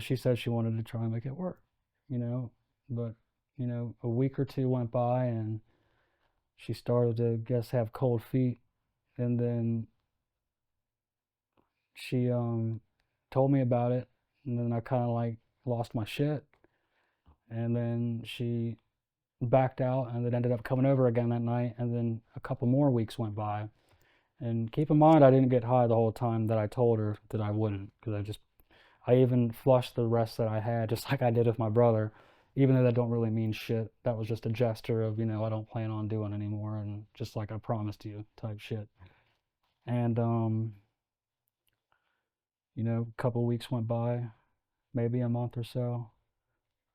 she said she wanted to try and make it work, you know. But, a week or two went by and she started to, guess, have cold feet. And then she told me about it, and then I kind of like lost my shit. And then she backed out, and then ended up coming over again that night. And then a couple more weeks went by. And keep in mind, I didn't get high the whole time that I told her that I wouldn't, because I even flushed the rest that I had, just like I did with my brother. Even though that don't really mean shit, that was just a gesture of, I don't plan on doing anymore, and just like I promised you, type shit. And a couple weeks went by, maybe a month or so.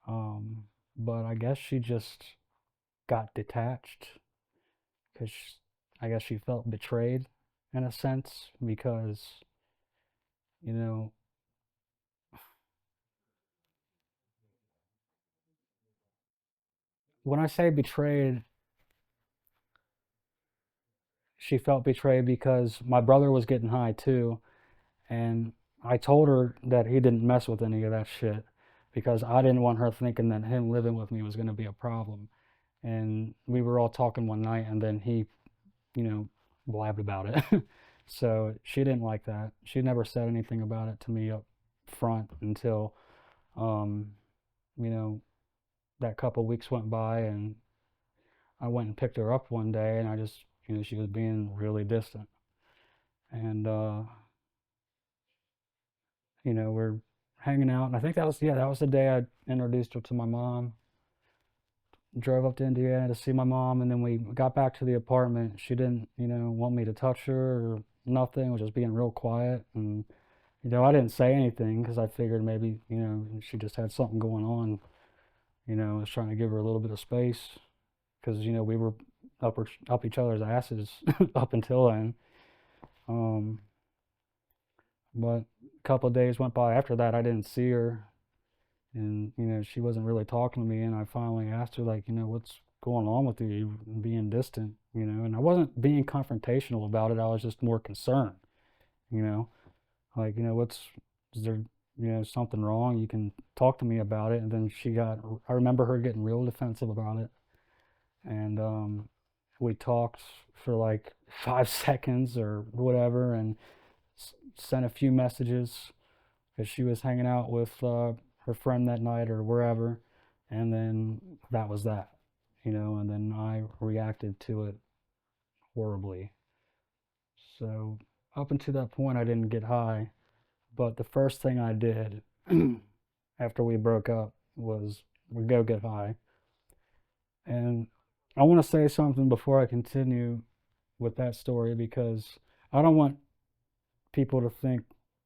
Um, but I guess she just got detached because I guess she felt betrayed in a sense because, you know, when I say betrayed, she felt betrayed because my brother was getting high too. And I told her that he didn't mess with any of that shit because I didn't want her thinking that him living with me was going to be a problem. And we were all talking one night, and then he, you know, blabbed about it. So she didn't like that. She never said anything about it to me up front until, um, you know, that couple weeks went by, and I went and picked her up one day, and I just, she was being really distant. And, we're hanging out, and I think that was, yeah, that was the day I introduced her to my mom. Drove up to Indiana to see my mom, and then we got back to the apartment. She didn't, want me to touch her or nothing. Was just being real quiet, and I didn't say anything because I figured maybe, she just had something going on. I was trying to give her a little bit of space because we were up each other's asses up until then. Um, but a couple of days went by after that. I didn't see her, and she wasn't really talking to me. And I finally asked her, like, what's going on with you? You being distant, And I wasn't being confrontational about it. I was just more concerned, you know. Like, is there, something wrong? You can talk to me about it. And then I remember her getting real defensive about it. And we talked for like 5 seconds or whatever, and sent a few messages because she was hanging out with her friend that night or wherever. And then that was that, and then I reacted to it horribly. So up until that point, I didn't get high. But the first thing I did after we broke up was we go get high. And I want to say something before I continue with that story because I don't want people to think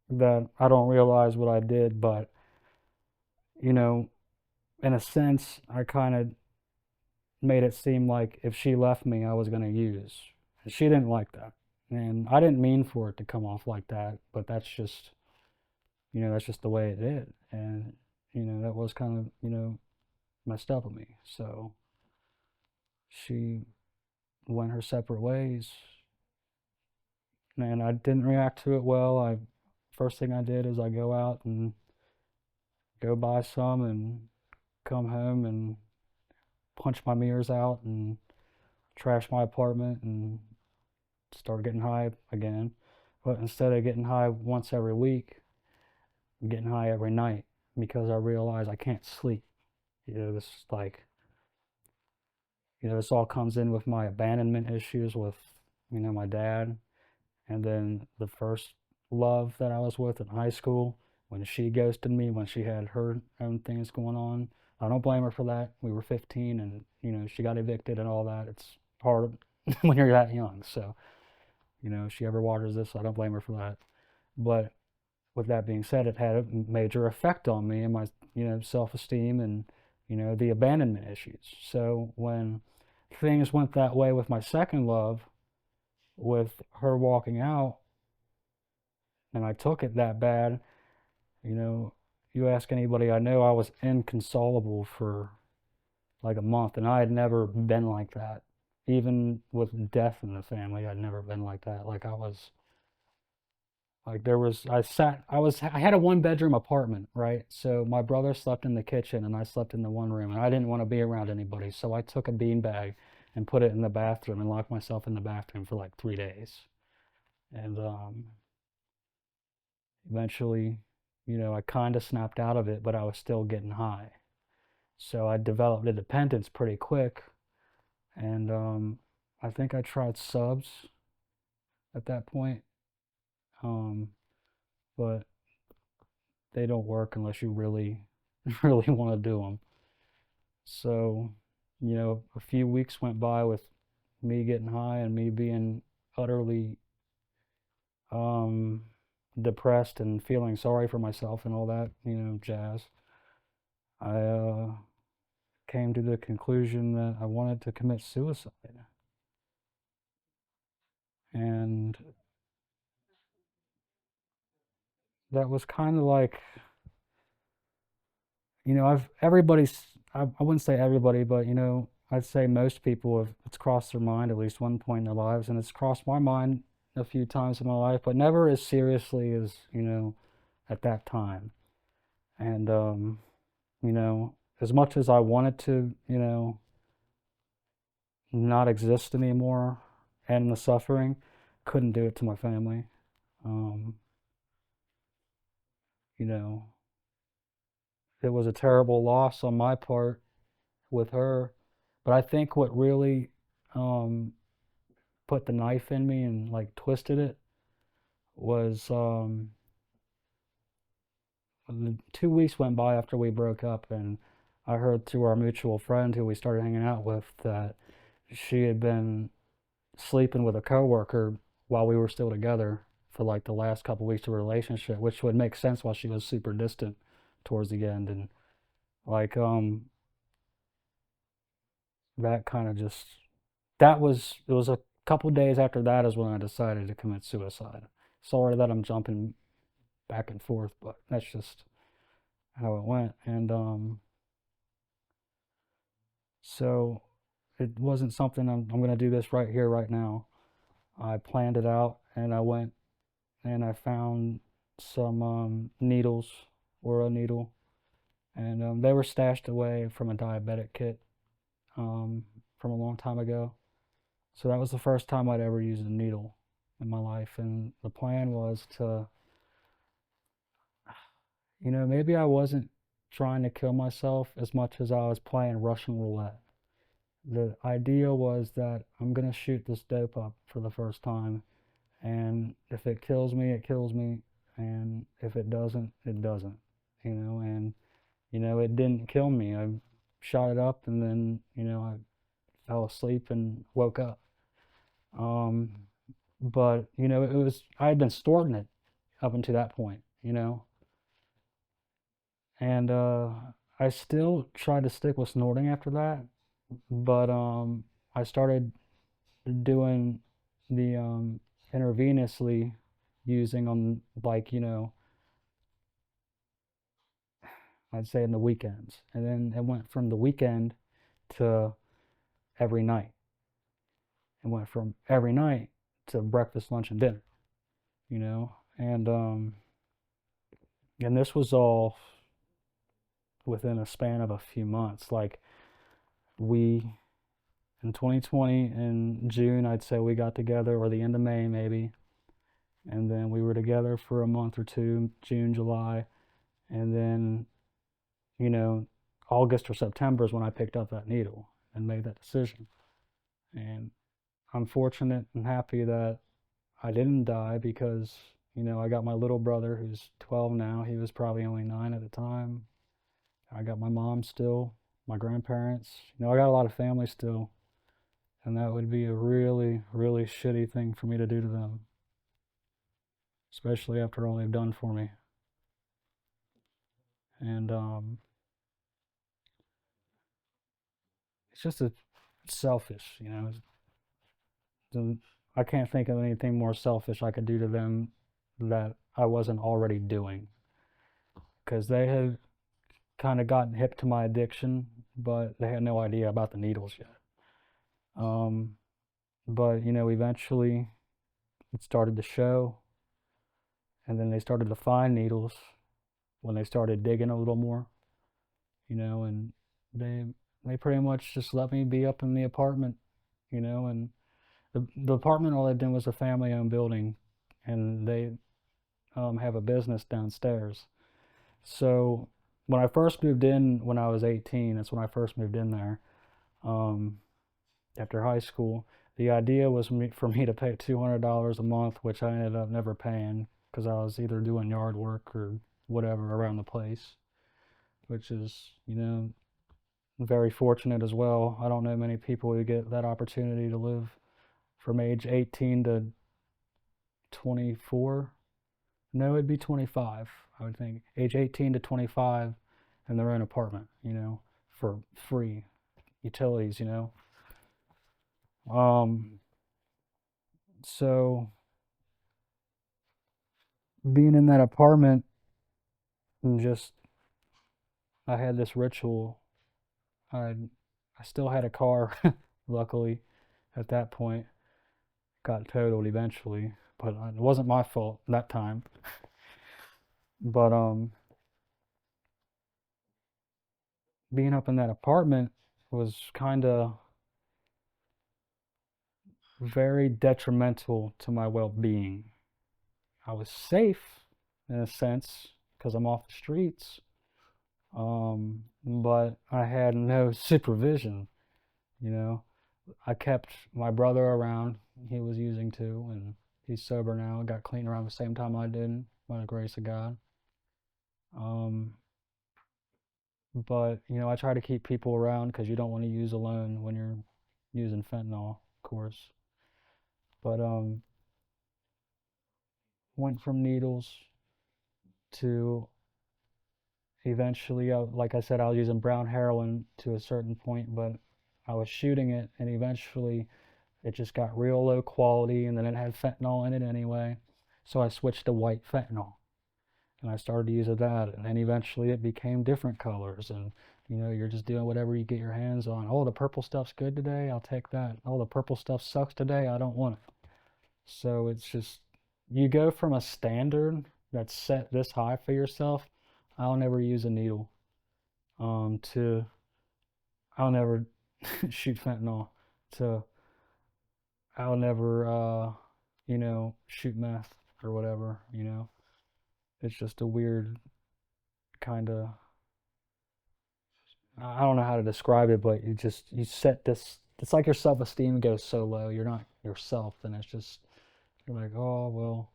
that I don't realize what I did, but you know, in a sense, I kind of made it seem like if she left me, I was going to use. And she didn't like that. And I didn't mean for it to come off like that, but that's just the way it did. And, that was kind of, messed up with me. So she went her separate ways, and I didn't react to it well. First thing I did is I go out and go buy some and come home and punch my mirrors out and trash my apartment and start getting high again. But instead of getting high once every week, I'm getting high every night because I realize I can't sleep. This is like, this all comes in with my abandonment issues with, my dad. And then the first love that I was with in high school, when she ghosted me, when she had her own things going on, I don't blame her for that. We were 15 and, she got evicted and all that. It's hard when you're that young. So, if she ever waters this, I don't blame her for that. But with that being said, it had a major effect on me and my, self-esteem and, the abandonment issues. So when things went that way with my second love, with her walking out, and I took it that bad, you ask anybody I know, I was inconsolable for like a month, and I had never been like that. Even with death in the family, I'd never been like that. Like I was, like there was, I had a one bedroom apartment, right? So my brother slept in the kitchen and I slept in the one room, and I didn't want to be around anybody. So I took a beanbag and put it in the bathroom and locked myself in the bathroom for like 3 days. And eventually, I kind of snapped out of it, but I was still getting high. So I developed a dependence pretty quick. And I think I tried subs at that point, um, but they don't work unless you really, really want to do them. So, a few weeks went by with me getting high and me being utterly um, depressed and feeling sorry for myself and all that, jazz. I came to the conclusion that I wanted to commit suicide. And that was kind of like, I wouldn't say everybody, but, I'd say most people have, it's crossed their mind at least one point in their lives. And it's crossed my mind a few times in my life, but never as seriously as, at that time. And, as much as I wanted to, not exist anymore and the suffering, couldn't do it to my family. Um, you know, it was a terrible loss on my part with her, but I think what really um, put the knife in me and like twisted it was 2 weeks went by after we broke up, and I heard through our mutual friend who we started hanging out with that she had been sleeping with a coworker while we were still together for like the last couple weeks of a relationship, which would make sense while she was super distant towards the end. And like that kind of just it was a couple days after that is when I decided to commit suicide. Sorry that I'm jumping back and forth, but that's just how it went. And so it wasn't something I'm going to do this right here, right now. I planned it out and I went and I found some needles, or a needle, and they were stashed away from a diabetic kit from a long time ago. So that was the first time I'd ever used a needle in my life, and the plan was to, maybe I wasn't trying to kill myself as much as I was playing Russian roulette. The idea was that I'm gonna shoot this dope up for the first time, and if it kills me, it kills me, and if it doesn't, it doesn't, and it didn't kill me. I shot it up, and then I fell asleep and woke up. Um, but it was I had been storing it up until that point, and I still tried to stick with snorting after that, but I started doing the intravenously using on, like, I'd say in the weekends, and then it went from the weekend to every night. It went from every night to breakfast, lunch, and dinner. You know, and this was all within a span of a few months. Like, we in 2020 in June, I'd say we got together, or the end of May maybe, and then we were together for a month or two, June, July, and then you know August or September is when I picked up that needle and made that decision. And I'm fortunate and happy that I didn't die, because I got my little brother who's 12 now. He was probably only 9 at the time. I got my mom still, my grandparents. I got a lot of family still, and that would be a really, really shitty thing for me to do to them, especially after all they've done for me. And it's just selfish. I can't think of anything more selfish I could do to them that I wasn't already doing, because they had kind of gotten hip to my addiction, but they had no idea about the needles yet. Um, but eventually it started to show, and then they started to find needles when they started digging a little more, and they they pretty much just let me be up in the apartment, and the apartment I lived in was a family-owned building, and they have a business downstairs. So when I first moved in when I was 18, that's when I first moved in there. Um, After high school, the idea was for me to pay $200 a month, which I ended up never paying because I was either doing yard work or whatever around the place, which is, very fortunate as well. I don't know many people who get that opportunity to live from age 18 to 24. No, it'd be 25, I would think. Age 18 to 25 in their own apartment, for free utilities. Um, so being in that apartment, and just, I had this ritual. I I still had a car, luckily, at that point. Got totaled eventually, but it wasn't my fault that time. But being up in that apartment was kind of very detrimental to my well-being. I was safe in a sense because I'm off the streets, but I had no supervision. You know, I kept my brother around. He was using too, and he's sober now. Got clean around the same time I did, by the grace of God. Um, but I try to keep people around because you don't want to use alone when you're using fentanyl, of course. But went from needles to eventually, like I said, I was using brown heroin to a certain point, but I was shooting it, and eventually it just got real low quality, and then it had fentanyl in it anyway. So I switched to white fentanyl, and I started using that, and then eventually it became different colors, and you're just doing whatever you get your hands on. Oh, the purple stuff's good today, I'll take that. Oh, the purple stuff sucks today, I don't want it. So it's just, you go from a standard that's set this high for yourself, I'll never use a needle, to I'll never shoot fentanyl, to I'll never shoot meth or whatever. It's just a weird kind of I don't know how to describe it, but you set this. It's like your self-esteem goes so low. You're not yourself, and it's just you're like, oh well,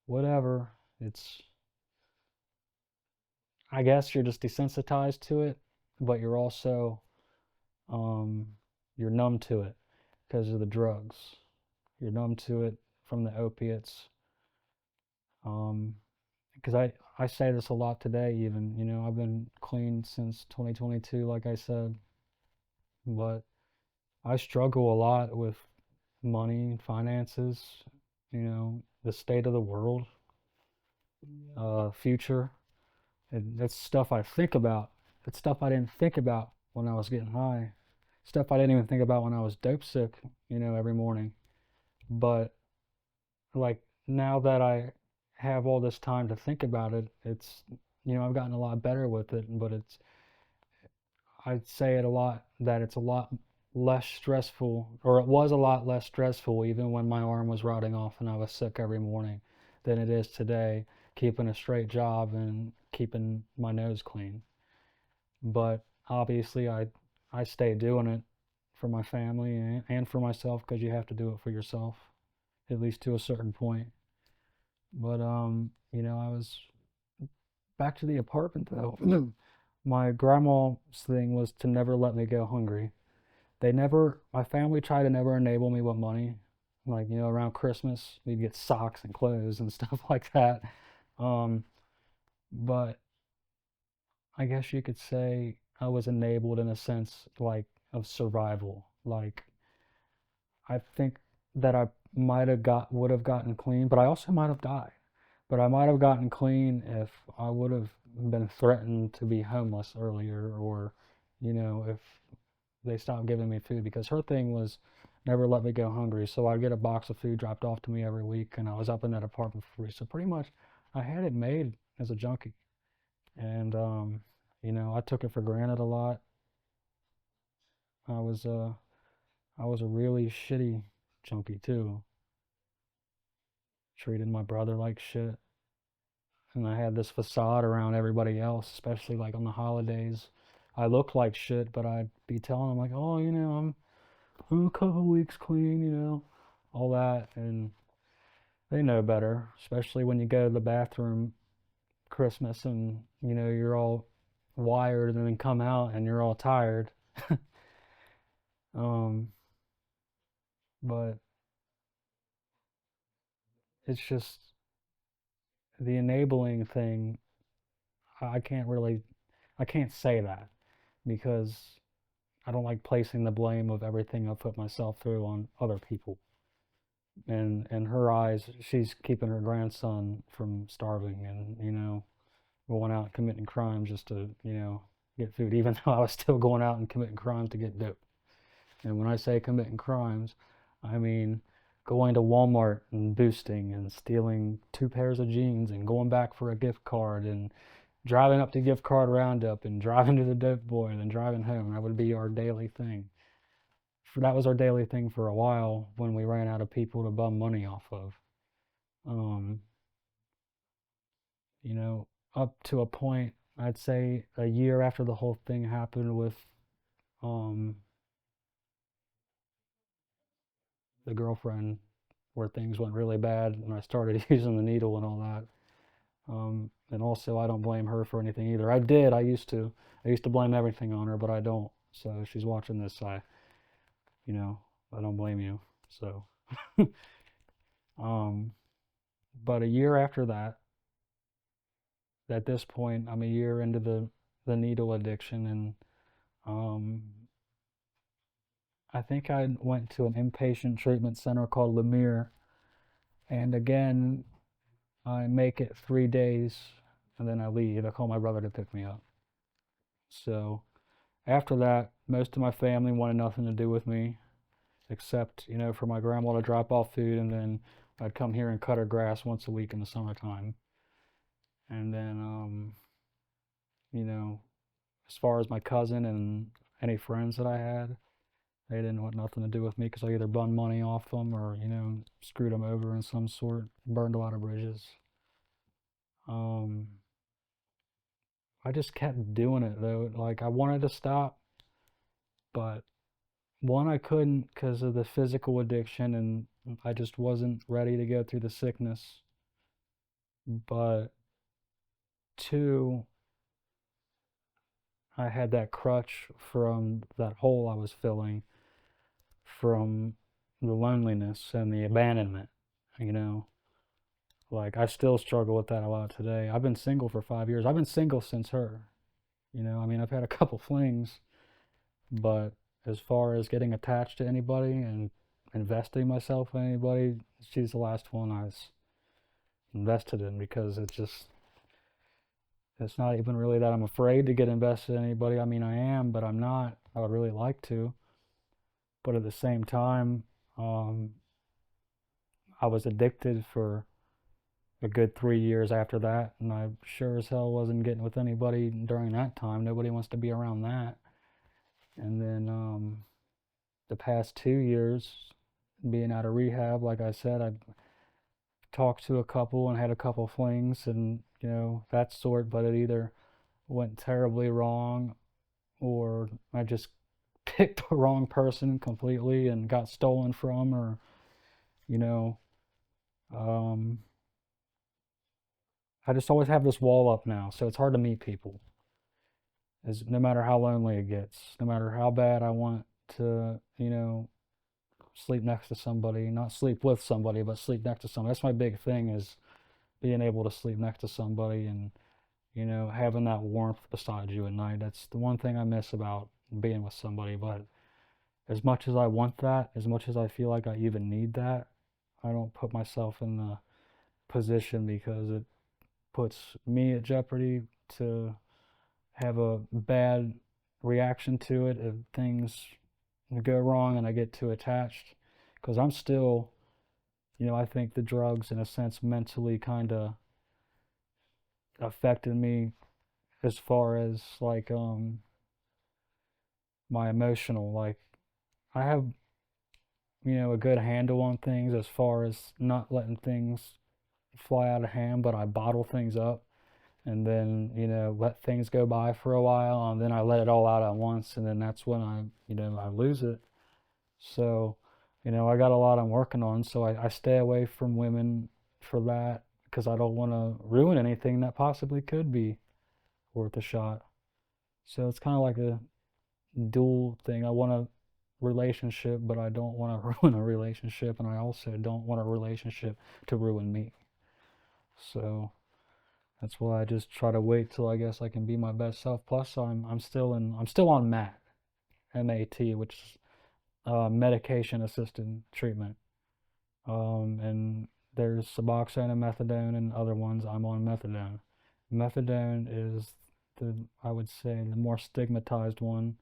whatever. It's I guess you're just desensitized to it, but you're also um, you're numb to it because of the drugs. You're numb to it from the opiates. Um, because I say this a lot today, even, I've been clean since 2022, like I said, but I struggle a lot with money, finances, the state of the world, future. And that's stuff I think about. It's stuff I didn't think about when I was getting high. Stuff I didn't even think about when I was dope sick, every morning. But like now that I have all this time to think about it, I've gotten a lot better with it, but I'd say it a lot that it's a lot less stressful, or it was a lot less stressful even when my arm was rotting off and I was sick every morning than it is today, keeping a straight job and keeping my nose clean. But obviously, I stay doing it for my family and for myself because you have to do it for yourself, at least to a certain point. But I was back to the apartment though. My grandma's thing was to never let me go hungry. My family tried to never enable me with money. Like, around Christmas, we'd get socks and clothes and stuff like that. Um, but I guess you could say I was enabled in a sense, like, of survival. Like, I think that I would have gotten clean, but I also might have died. But I might have gotten clean if I would have been threatened to be homeless earlier, or, if they stopped giving me food, because her thing was never let me go hungry. So I'd get a box of food dropped off to me every week, and I was up in that apartment for free. So pretty much I had it made as a junkie. And, I took it for granted a lot. I was, uh, I was a really shitty junkie too. Treated my brother like shit. And I had this facade around everybody else, especially like on the holidays. I looked like shit, but I'd be telling them like, "Oh, I'm a couple weeks clean, all that," and they know better. Especially when you go to the bathroom Christmas and you're all wired, and then come out and you're all tired. Um, but it's just the enabling thing. I can't really, I can't say that because I don't like placing the blame of everything I put myself through on other people. And in her eyes, she's keeping her grandson from starving and, going out and committing crimes just to, get food, even though I was still going out and committing crimes to get dope. And when I say committing crimes, I mean going to Walmart and boosting and stealing two pairs of jeans and going back for a gift card and driving up to gift card roundup and driving to the dope boy and then driving home. That would be our daily thing. That was our daily thing for a while when we ran out of people to bum money off of. Um, you know, up to a point, I'd say a year after the whole thing happened with um, the girlfriend, where things went really bad and I started using the needle and all that. And also, I don't blame her for anything either. I did. I used to. I used to blame everything on her, but I don't. So if she's watching this, you know, I don't blame you. So, um, but a year after that, at this point, I'm a year into the needle addiction, and um, I think I went to an inpatient treatment center called Lemire, and again, I make it 3 days, and then I leave. I call my brother to pick me up. So after that, most of my family wanted nothing to do with me, except, for my grandma to drop off food, and then I'd come here and cut her grass once a week in the summertime. And then, you know, as far as my cousin and any friends that I had, they didn't want nothing to do with me because I either burned money off them or, screwed them over in some sort, burned a lot of bridges. Um, I just kept doing it though. Like I wanted to stop, but one, I couldn't because of the physical addiction, and I just wasn't ready to go through the sickness. But two, I had that crutch from that hole I was filling from the loneliness and the abandonment, you know. Like I still struggle with that a lot today. I've been single for 5 years. I've been single since her. I mean, I've had a couple flings, but as far as getting attached to anybody and investing myself in anybody, she's the last one I was invested in because it's not even really that I'm afraid to get invested in anybody. I mean, I am, but I'm not. I would really like to. But at the same time, um, I was addicted for a good 3 years after that, and I sure as hell wasn't getting with anybody during that time. Nobody wants to be around that. And then the past 2 years, being out of rehab, like I said, I talked to a couple and had a couple flings and that sort, but it either went terribly wrong or I just picked the wrong person completely and got stolen from, or you know um, I just always have this wall up now, so it's hard to meet people, as no matter how lonely it gets, no matter how bad I want to sleep next to somebody, not sleep with somebody but sleep next to somebody. That's my big thing, is being able to sleep next to somebody and having that warmth beside you at night. That's the one thing I miss about being with somebody. But as much as I want that, as much as I feel like I even need that, I don't put myself in the position because it puts me at jeopardy to have a bad reaction to it if things go wrong and I get too attached. Because I'm still, I think the drugs, in a sense, mentally kind of affected me as far as like my emotional, like I have a good handle on things as far as not letting things fly out of hand, but I bottle things up and then let things go by for a while, and then I let it all out at once, and then that's when I lose it. So I got a lot I'm working on, so I stay away from women for that because I don't want to ruin anything that possibly could be worth a shot. So it's kind of like a dual thing. I want a relationship, but I don't want to ruin a relationship, and I also don't want a relationship to ruin me. So that's why I just try to wait till I guess I can be my best self. Plus, I'm still on MAT, which is medication assisted treatment. And there's Suboxone and methadone, and other ones. I'm on methadone. Methadone is I would say, the more stigmatized one.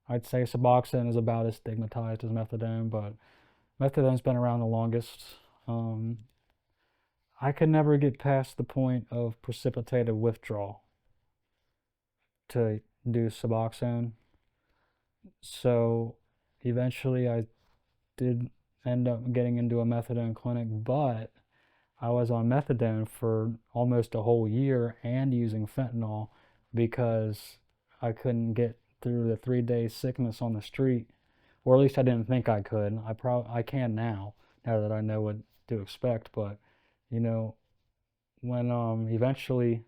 I'd say Suboxone is about as stigmatized as methadone, but methadone's been around the longest. Um, I could never get past the point of precipitated withdrawal to do Suboxone. So eventually I did end up getting into a methadone clinic, but I was on methadone for almost a whole year and using fentanyl because I couldn't get through the 3 day sickness on the street, or at least I didn't think I could. I can now that I know what to expect. But you know, when eventually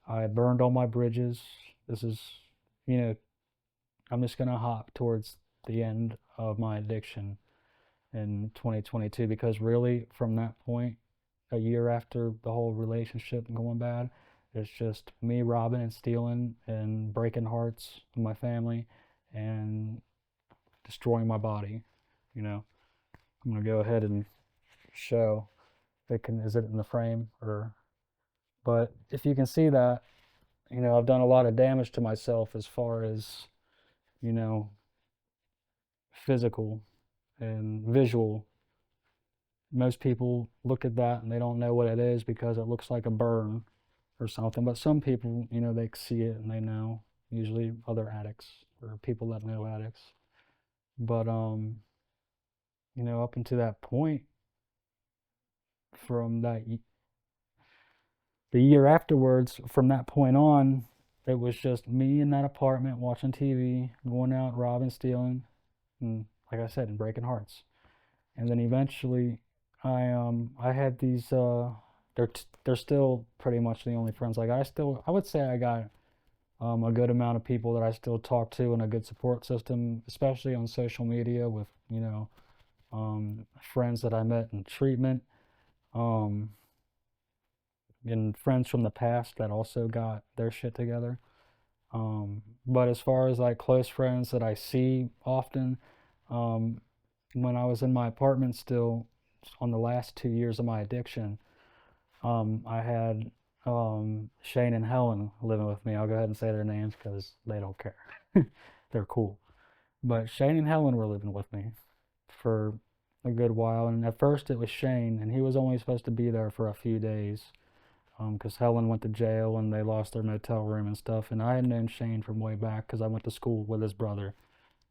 I burned all my bridges. This is, you know, I'm just gonna hop towards the end of my addiction in 2022, because really from that point, a year after the whole relationship going bad, it's just me robbing and stealing and breaking hearts with my family and destroying my body. You know, I'm gonna go ahead and show. Is it in the frame or? But if you can see that, I've done a lot of damage to myself as far as you know physical and visual. Most people look at that and they don't know what it is because it looks like a burn or something. But some people, they see it and they know. Usually other addicts or people that know addicts. But up until that point, from the year afterwards, from that point on, it was just me in that apartment watching TV, going out, robbing, stealing, and like I said, and breaking hearts. And then eventually, I had these they're still pretty much the only friends. Like I would say I got a good amount of people that I still talk to and a good support system, especially on social media with friends that I met in treatment, um, and friends from the past that also got their shit together. But as far as like close friends that I see often, um, when I was in my apartment still on the last 2 years of my addiction, I had Shane and Helen living with me. I'll go ahead and say their names because they don't care. They're cool. But Shane and Helen were living with me for a good while. And at first it was Shane, and he was only supposed to be there for a few days because Helen went to jail and they lost their motel room and stuff. And I had known Shane from way back because I went to school with his brother.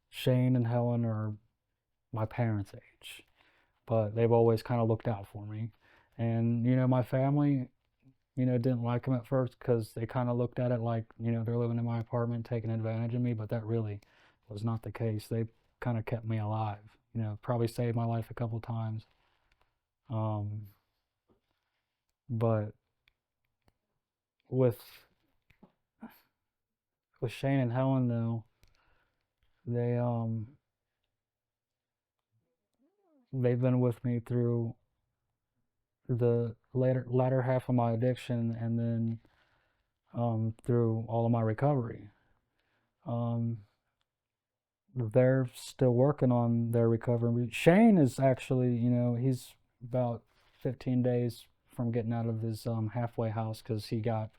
Shane and Helen are my parents' age, but they've always kind of looked out for me. And, my family, didn't like him at first because they kind of looked at it like, they're living in my apartment, taking advantage of me, but that really was not the case. They kind of kept me alive, probably saved my life a couple times. Um, but with Shane and Helen though, they they've been with me through the latter half of my addiction and then through all of my recovery. Um, they're still working on their recovery. Shane is actually, he's about 15 days from getting out of his halfway house because he got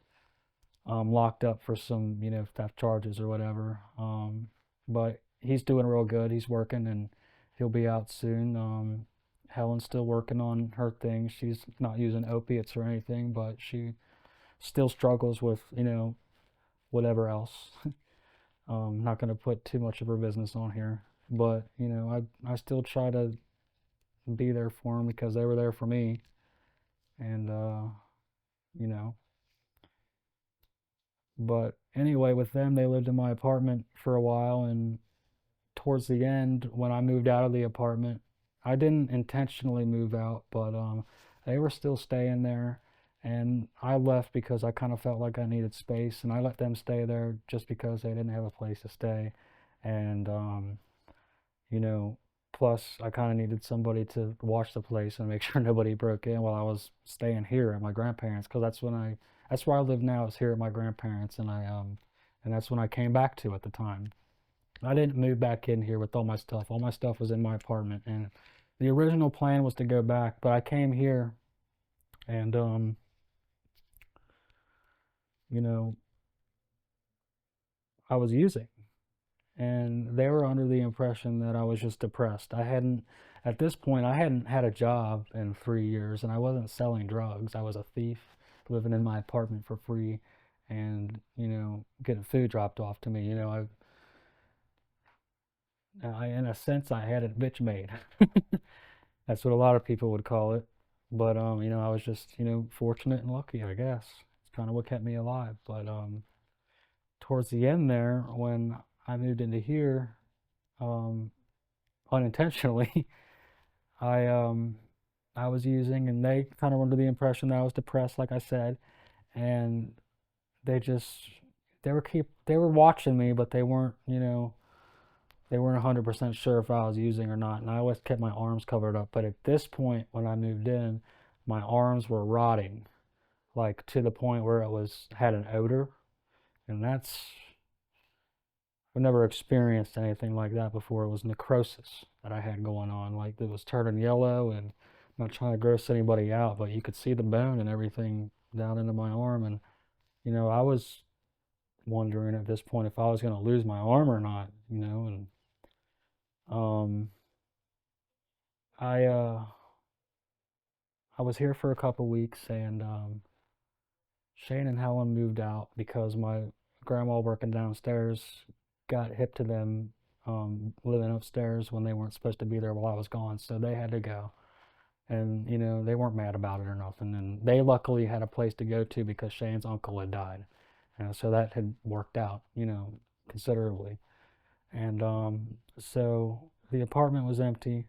locked up for some, theft charges or whatever. But he's doing real good. He's working and he'll be out soon. Helen's still working on her thing. She's not using opiates or anything, but she still struggles with, whatever else. Not going to put too much of her business on here, but I still try to be there for them because they were there for me, and you know. But anyway, with them, they lived in my apartment for a while, and towards the end, when I moved out of the apartment, I didn't intentionally move out, but they were still staying there, and I left because I kind of felt like I needed space, and I let them stay there just because they didn't have a place to stay, and you know, plus I kind of needed somebody to watch the place and make sure nobody broke in while I was staying here at my grandparents, because that's where I live now is here at my grandparents, and that's when I came back to at the time. I didn't move back in here with all my stuff. All my stuff was in my apartment, and the original plan was to go back, but I came here and you know, I was using, and they were under the impression that I was just depressed. At this point, I hadn't had a job in 3 years, and I wasn't selling drugs. I was a thief living in my apartment for free and, getting food dropped off to me. In a sense, I had it bitch made. That's what a lot of people would call it. But, I was just, fortunate and lucky, I guess. It's kind of what kept me alive. But, towards the end there, when I moved into here, um, unintentionally, I um I was using, and they kind of were under the impression that I was depressed, like I said, and they just they were watching me, but they weren't 100% sure if I was using or not, and I always kept my arms covered up. But at this point, when I moved in, my arms were rotting, like to the point where it was had an odor, and I've never experienced anything like that before. It was necrosis that I had going on. Like it was turning yellow, and I'm not trying to gross anybody out, but you could see the bone and everything down into my arm. And, I was wondering at this point if I was going to lose my arm or not, and um, I, uh, I was here for a couple weeks, and Shane and Helen moved out because my grandma working downstairs got hip to them living upstairs when they weren't supposed to be there while I was gone, so they had to go. And they weren't mad about it or nothing. And they luckily had a place to go to because Shane's uncle had died, So that had worked out, considerably. And so the apartment was empty,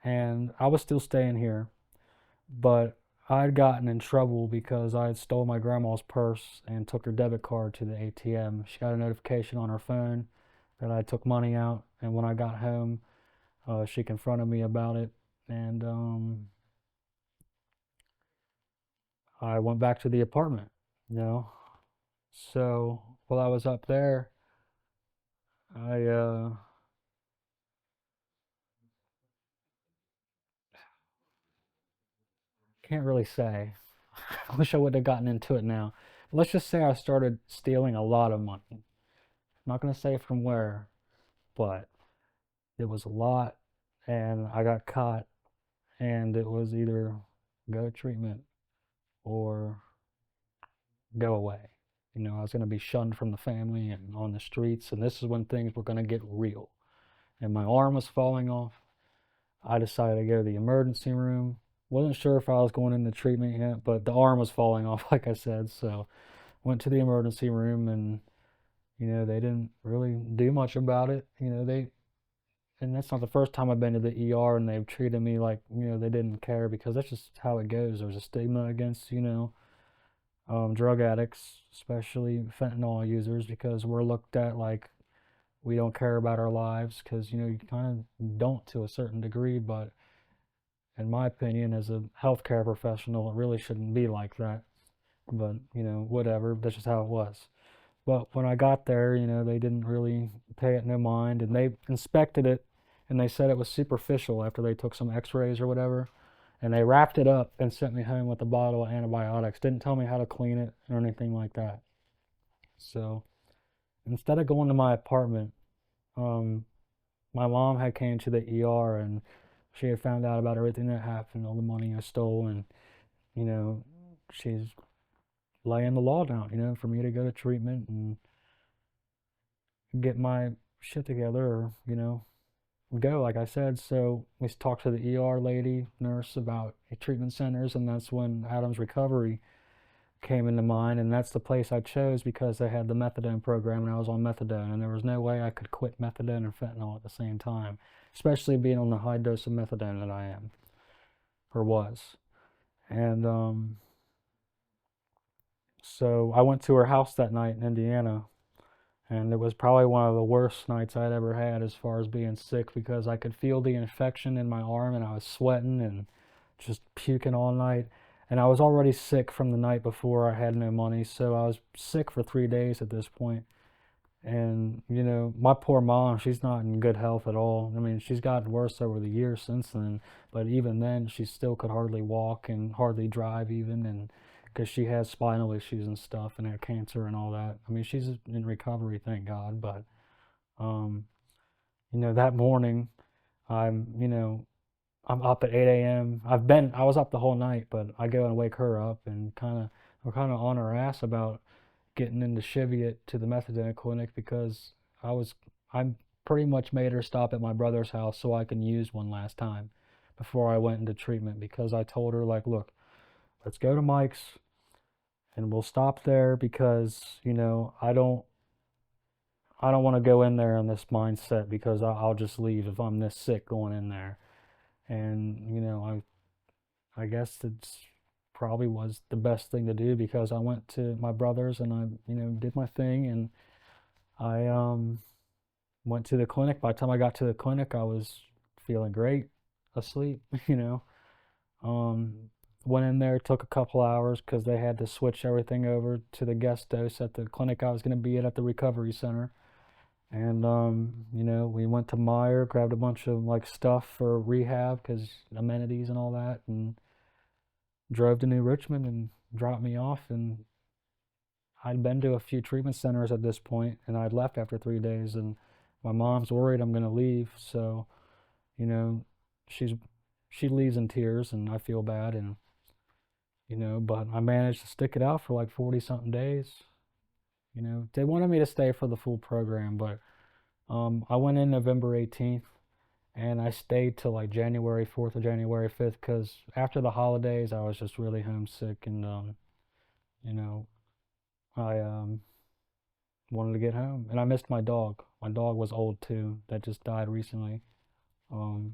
and I was still staying here, but I'd gotten in trouble because I had stole my grandma's purse and took her debit card to the ATM. She got a notification on her phone that I took money out, and when I got home, she confronted me about it, and I went back to the apartment, you know. So while I was up there, I can't really say. I wish I would have gotten into it now. Let's just say I started stealing a lot of money. I'm not gonna say from where, but it was a lot, and I got caught, and it was either go to treatment or go away. I was gonna be shunned from the family and on the streets, and this is when things were gonna get real. And my arm was falling off. I decided to go to the emergency room. Wasn't sure if I was going into treatment yet, but the arm was falling off, like I said. So went to the emergency room, and they didn't really do much about it. And that's not the first time I've been to the ER and they've treated me like they didn't care, because that's just how it goes. There's a stigma against drug addicts, especially fentanyl users, because we're looked at like we don't care about our lives, because you kind of don't to a certain degree. But in my opinion, as a healthcare professional, it really shouldn't be like that. But whatever, that's just how it was. But when I got there, they didn't really pay it no mind, and they inspected it, and they said it was superficial after they took some x-rays or whatever, and they wrapped it up and sent me home with a bottle of antibiotics. Didn't tell me how to clean it or anything like that. So instead of going to my apartment, um, my mom had came to the ER, and she had found out about everything that happened, all the money I stole, and you know, she's laying the law down, for me to go to treatment and get my shit together, or go, like I said. So we talked to the ER lady, nurse, about treatment centers, and that's when Adam's Recovery came into mind, and that's the place I chose because they had the methadone program, and I was on methadone, and there was no way I could quit methadone and fentanyl at the same time, especially being on the high dose of methadone that I am, or was. And so I went to her house that night in Indiana, and it was probably one of the worst nights I'd ever had as far as being sick, because I could feel the infection in my arm, and I was sweating and just puking all night. And I was already sick from the night before. I had no money, so I was sick for 3 days at this point. And my poor mom, she's not in good health at all. I mean, she's gotten worse over the years since then, but even then, she still could hardly walk and hardly drive even, and because she has spinal issues and stuff and had cancer and all that. I mean, she's in recovery, thank God. But um, that morning, I'm, you know, I'm up at 8 a.m. I was up the whole night, but I go and wake her up, and we're kind of on her ass about getting into Cheviot to the methadone clinic, because I pretty much made her stop at my brother's house so I can use one last time before I went into treatment, because I told her, like, look, let's go to Mike's and we'll stop there, because I don't want to go in there in this mindset, because I'll just leave if I'm this sick going in there. And I guess it's probably was the best thing to do, because I went to my brother's and I did my thing, and I went to the clinic. By the time I got to the clinic, I was feeling great, asleep. Um, Went in there, took a couple hours because they had to switch everything over to the guest dose at the clinic I was going to be at the recovery center. And we went to Meyer, grabbed a bunch of like stuff for rehab, because amenities and all that, and drove to New Richmond and dropped me off. And I'd been to a few treatment centers at this point, and I'd left after 3 days. And my mom's worried I'm going to leave, so you know, she's she leaves in tears, and I feel bad. And but I managed to stick it out for like 40 something days. They wanted me to stay for the full program, but I went in November 18th, and I stayed till like January 4th or January 5th, because after the holidays I was just really homesick. And you know I wanted to get home. And I missed my dog. My dog was old too. That just died recently. Um,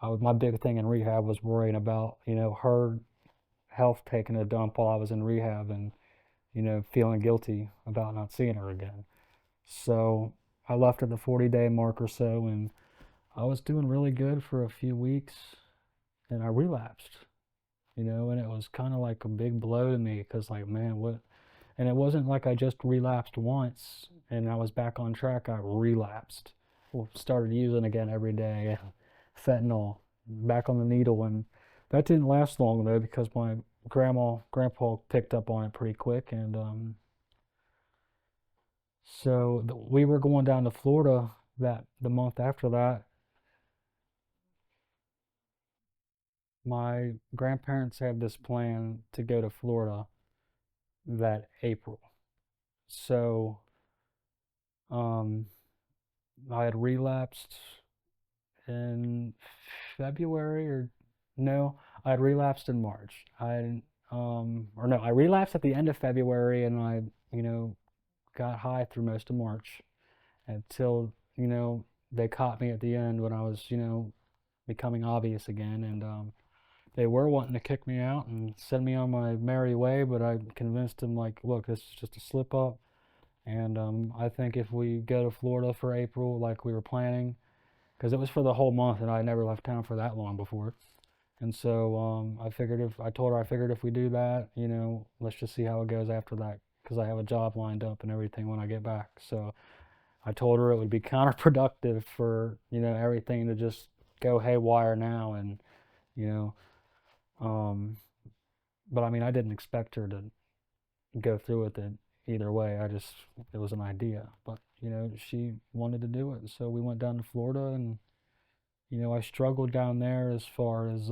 my big thing in rehab was worrying about, her health taking a dump while I was in rehab and, feeling guilty about not seeing her again. So I left at the 40-day mark or so, and I was doing really good for a few weeks, and I relapsed, and it was kind of like a big blow to me because, like, man, what? And it wasn't like I just relapsed once and I was back on track. I relapsed. Well, started using again every day, fentanyl, back on the needle, and that didn't last long though because my grandpa picked up on it pretty quick, and so we were going down to Florida that the month after that. My grandparents had this plan to go to Florida that April. So um, I had relapsed in February or no, I had relapsed in March. Or no, I relapsed at the end of February and I, got high through most of March until, they caught me at the end when I was, becoming obvious again, and they were wanting to kick me out and send me on my merry way, but I convinced them, like, look, this is just a slip up, and I think if we go to Florida for April like we were planning, because it was for the whole month and I never left town for that long before. And so I told her I figured if we do that, let's just see how it goes after that, because I have a job lined up and everything when I get back. So I told her it would be counterproductive for, everything to just go haywire now, and, you know, um, but I mean, I didn't expect her to go through with it either way. It was an idea, but, she wanted to do it. So we went down to Florida, and, I struggled down there as far as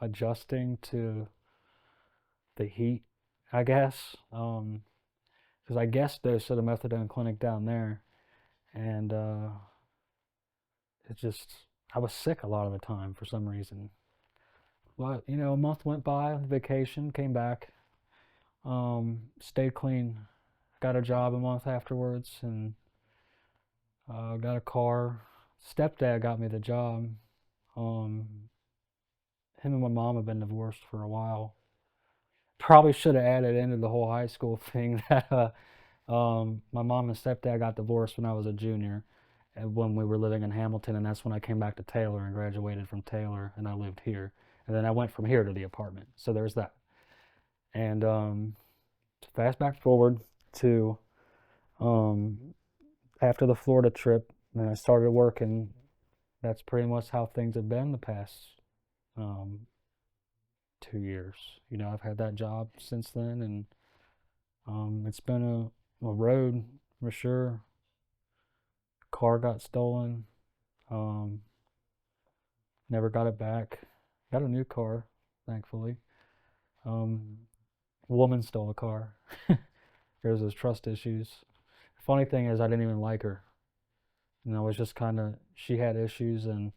adjusting to the heat, I guess. Because I guessed dose at a methadone clinic down there, and it just, I was sick a lot of the time for some reason. But, a month went by, vacation, came back, stayed clean, got a job a month afterwards, and got a car. Stepdad got me the job. Um, Him and my mom have been divorced for a while. Probably should have added into the whole high school thing that my mom and stepdad got divorced when I was a junior, and when we were living in Hamilton, and that's when I came back to Taylor and graduated from Taylor, and I lived here. And then I went from here to the apartment. So there's that. And fast back forward to um, after the Florida trip, and I started working. That's pretty much how things have been the past um, 2 years. I've had that job since then, and it's been a road for sure. Car got stolen. Um, Never got it back. Got a new car, thankfully. Um, Woman stole a car. There's those trust issues. Funny thing is, I didn't even like her. I was just kind of, she had issues, and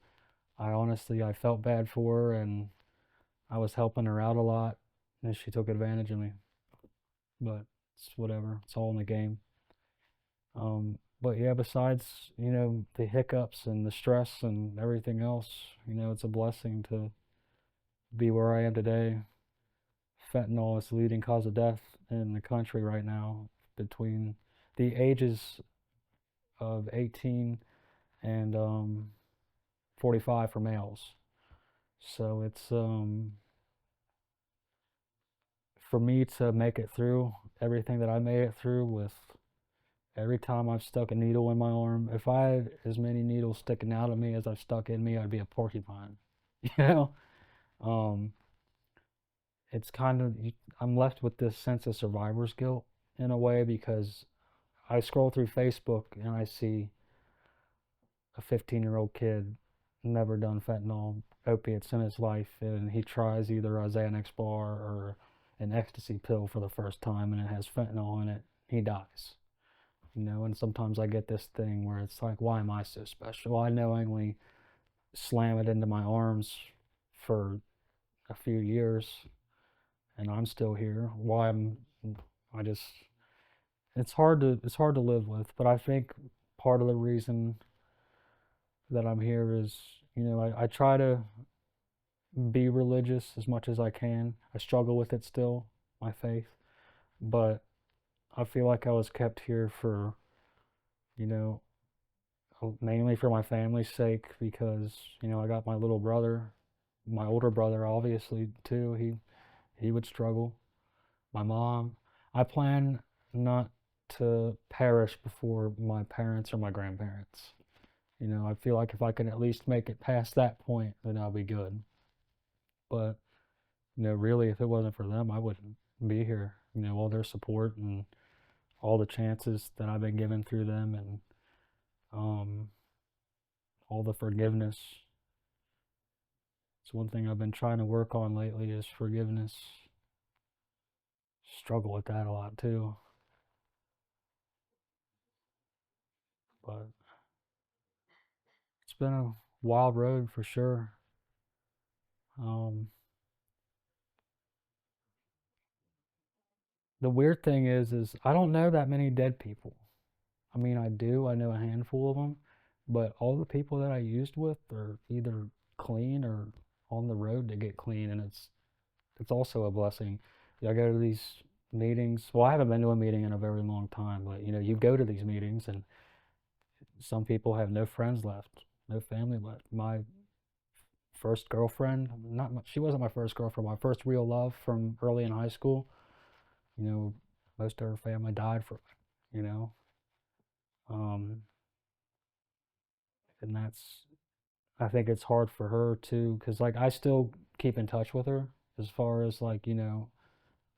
I felt bad for her, and I was helping her out a lot, and she took advantage of me. But it's whatever. It's all in the game. But yeah, besides, the hiccups and the stress and everything else, it's a blessing to be where I am today. Fentanyl is the leading cause of death in the country right now between the ages of 18 and 45 for males. So it's for me to make it through everything that I made it through with every time I've stuck a needle in my arm. If I had as many needles sticking out of me as I've stuck in me, I'd be a porcupine. You know? Um, it's kind of, I'm left with this sense of survivor's guilt in a way because I scroll through Facebook and I see a 15-year-old kid never done fentanyl opiates in his life, and he tries either a Xanax bar or an ecstasy pill for the first time, and it has fentanyl in it. He dies. And sometimes I get this thing where it's like, why am I so special? I knowingly slam it into my arms for a few years, and I'm still here. I just, it's hard to live with, but I think part of the reason that I'm here is, I try to be religious as much as I can. I struggle with it still, my faith, but I feel like I was kept here for, you know, mainly for my family's sake because, I got my little brother, my older brother obviously too. He would struggle. My mom. I plan not to perish before my parents or my grandparents. I feel like if I can at least make it past that point, then I'll be good. But, really, if it wasn't for them, I wouldn't be here. All their support and all the chances that I've been given through them and um, all the forgiveness. It's one thing I've been trying to work on lately is forgiveness. Struggle with that a lot too. But it's been a wild road for sure. Um, the weird thing is I don't know that many dead people. I mean, I do. I know a handful of them, but all the people that I used with are either clean or on the road to get clean, and it's also a blessing. I go to these meetings. Well, I haven't been to a meeting in a very long time, but you go to these meetings, and some people have no friends left, no family left. My first girlfriend, not she wasn't my first girlfriend, my first real love from early in high school. You know, most of her family died for, you know, um, and that's I think it's hard for her too, because like I still keep in touch with her as far as like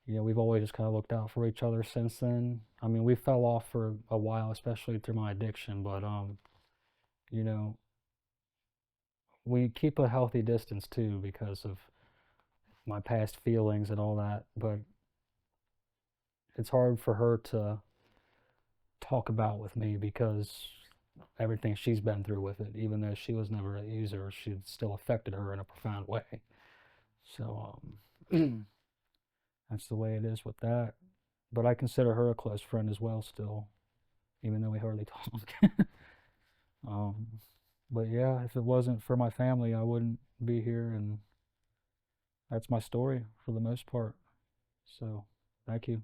we've always just kind of looked out for each other since then. I mean, we fell off for a while, especially through my addiction, but you know, we keep a healthy distance too because of my past feelings and all that. But it's hard for her to talk about with me because everything she's been through with it, even though she was never a user, she still affected her in a profound way. So that's the way it is with that. But I consider her a close friend as well, still, even though we hardly talk. um, but yeah, if it wasn't for my family, I wouldn't be here, and that's my story for the most part. So, thank you.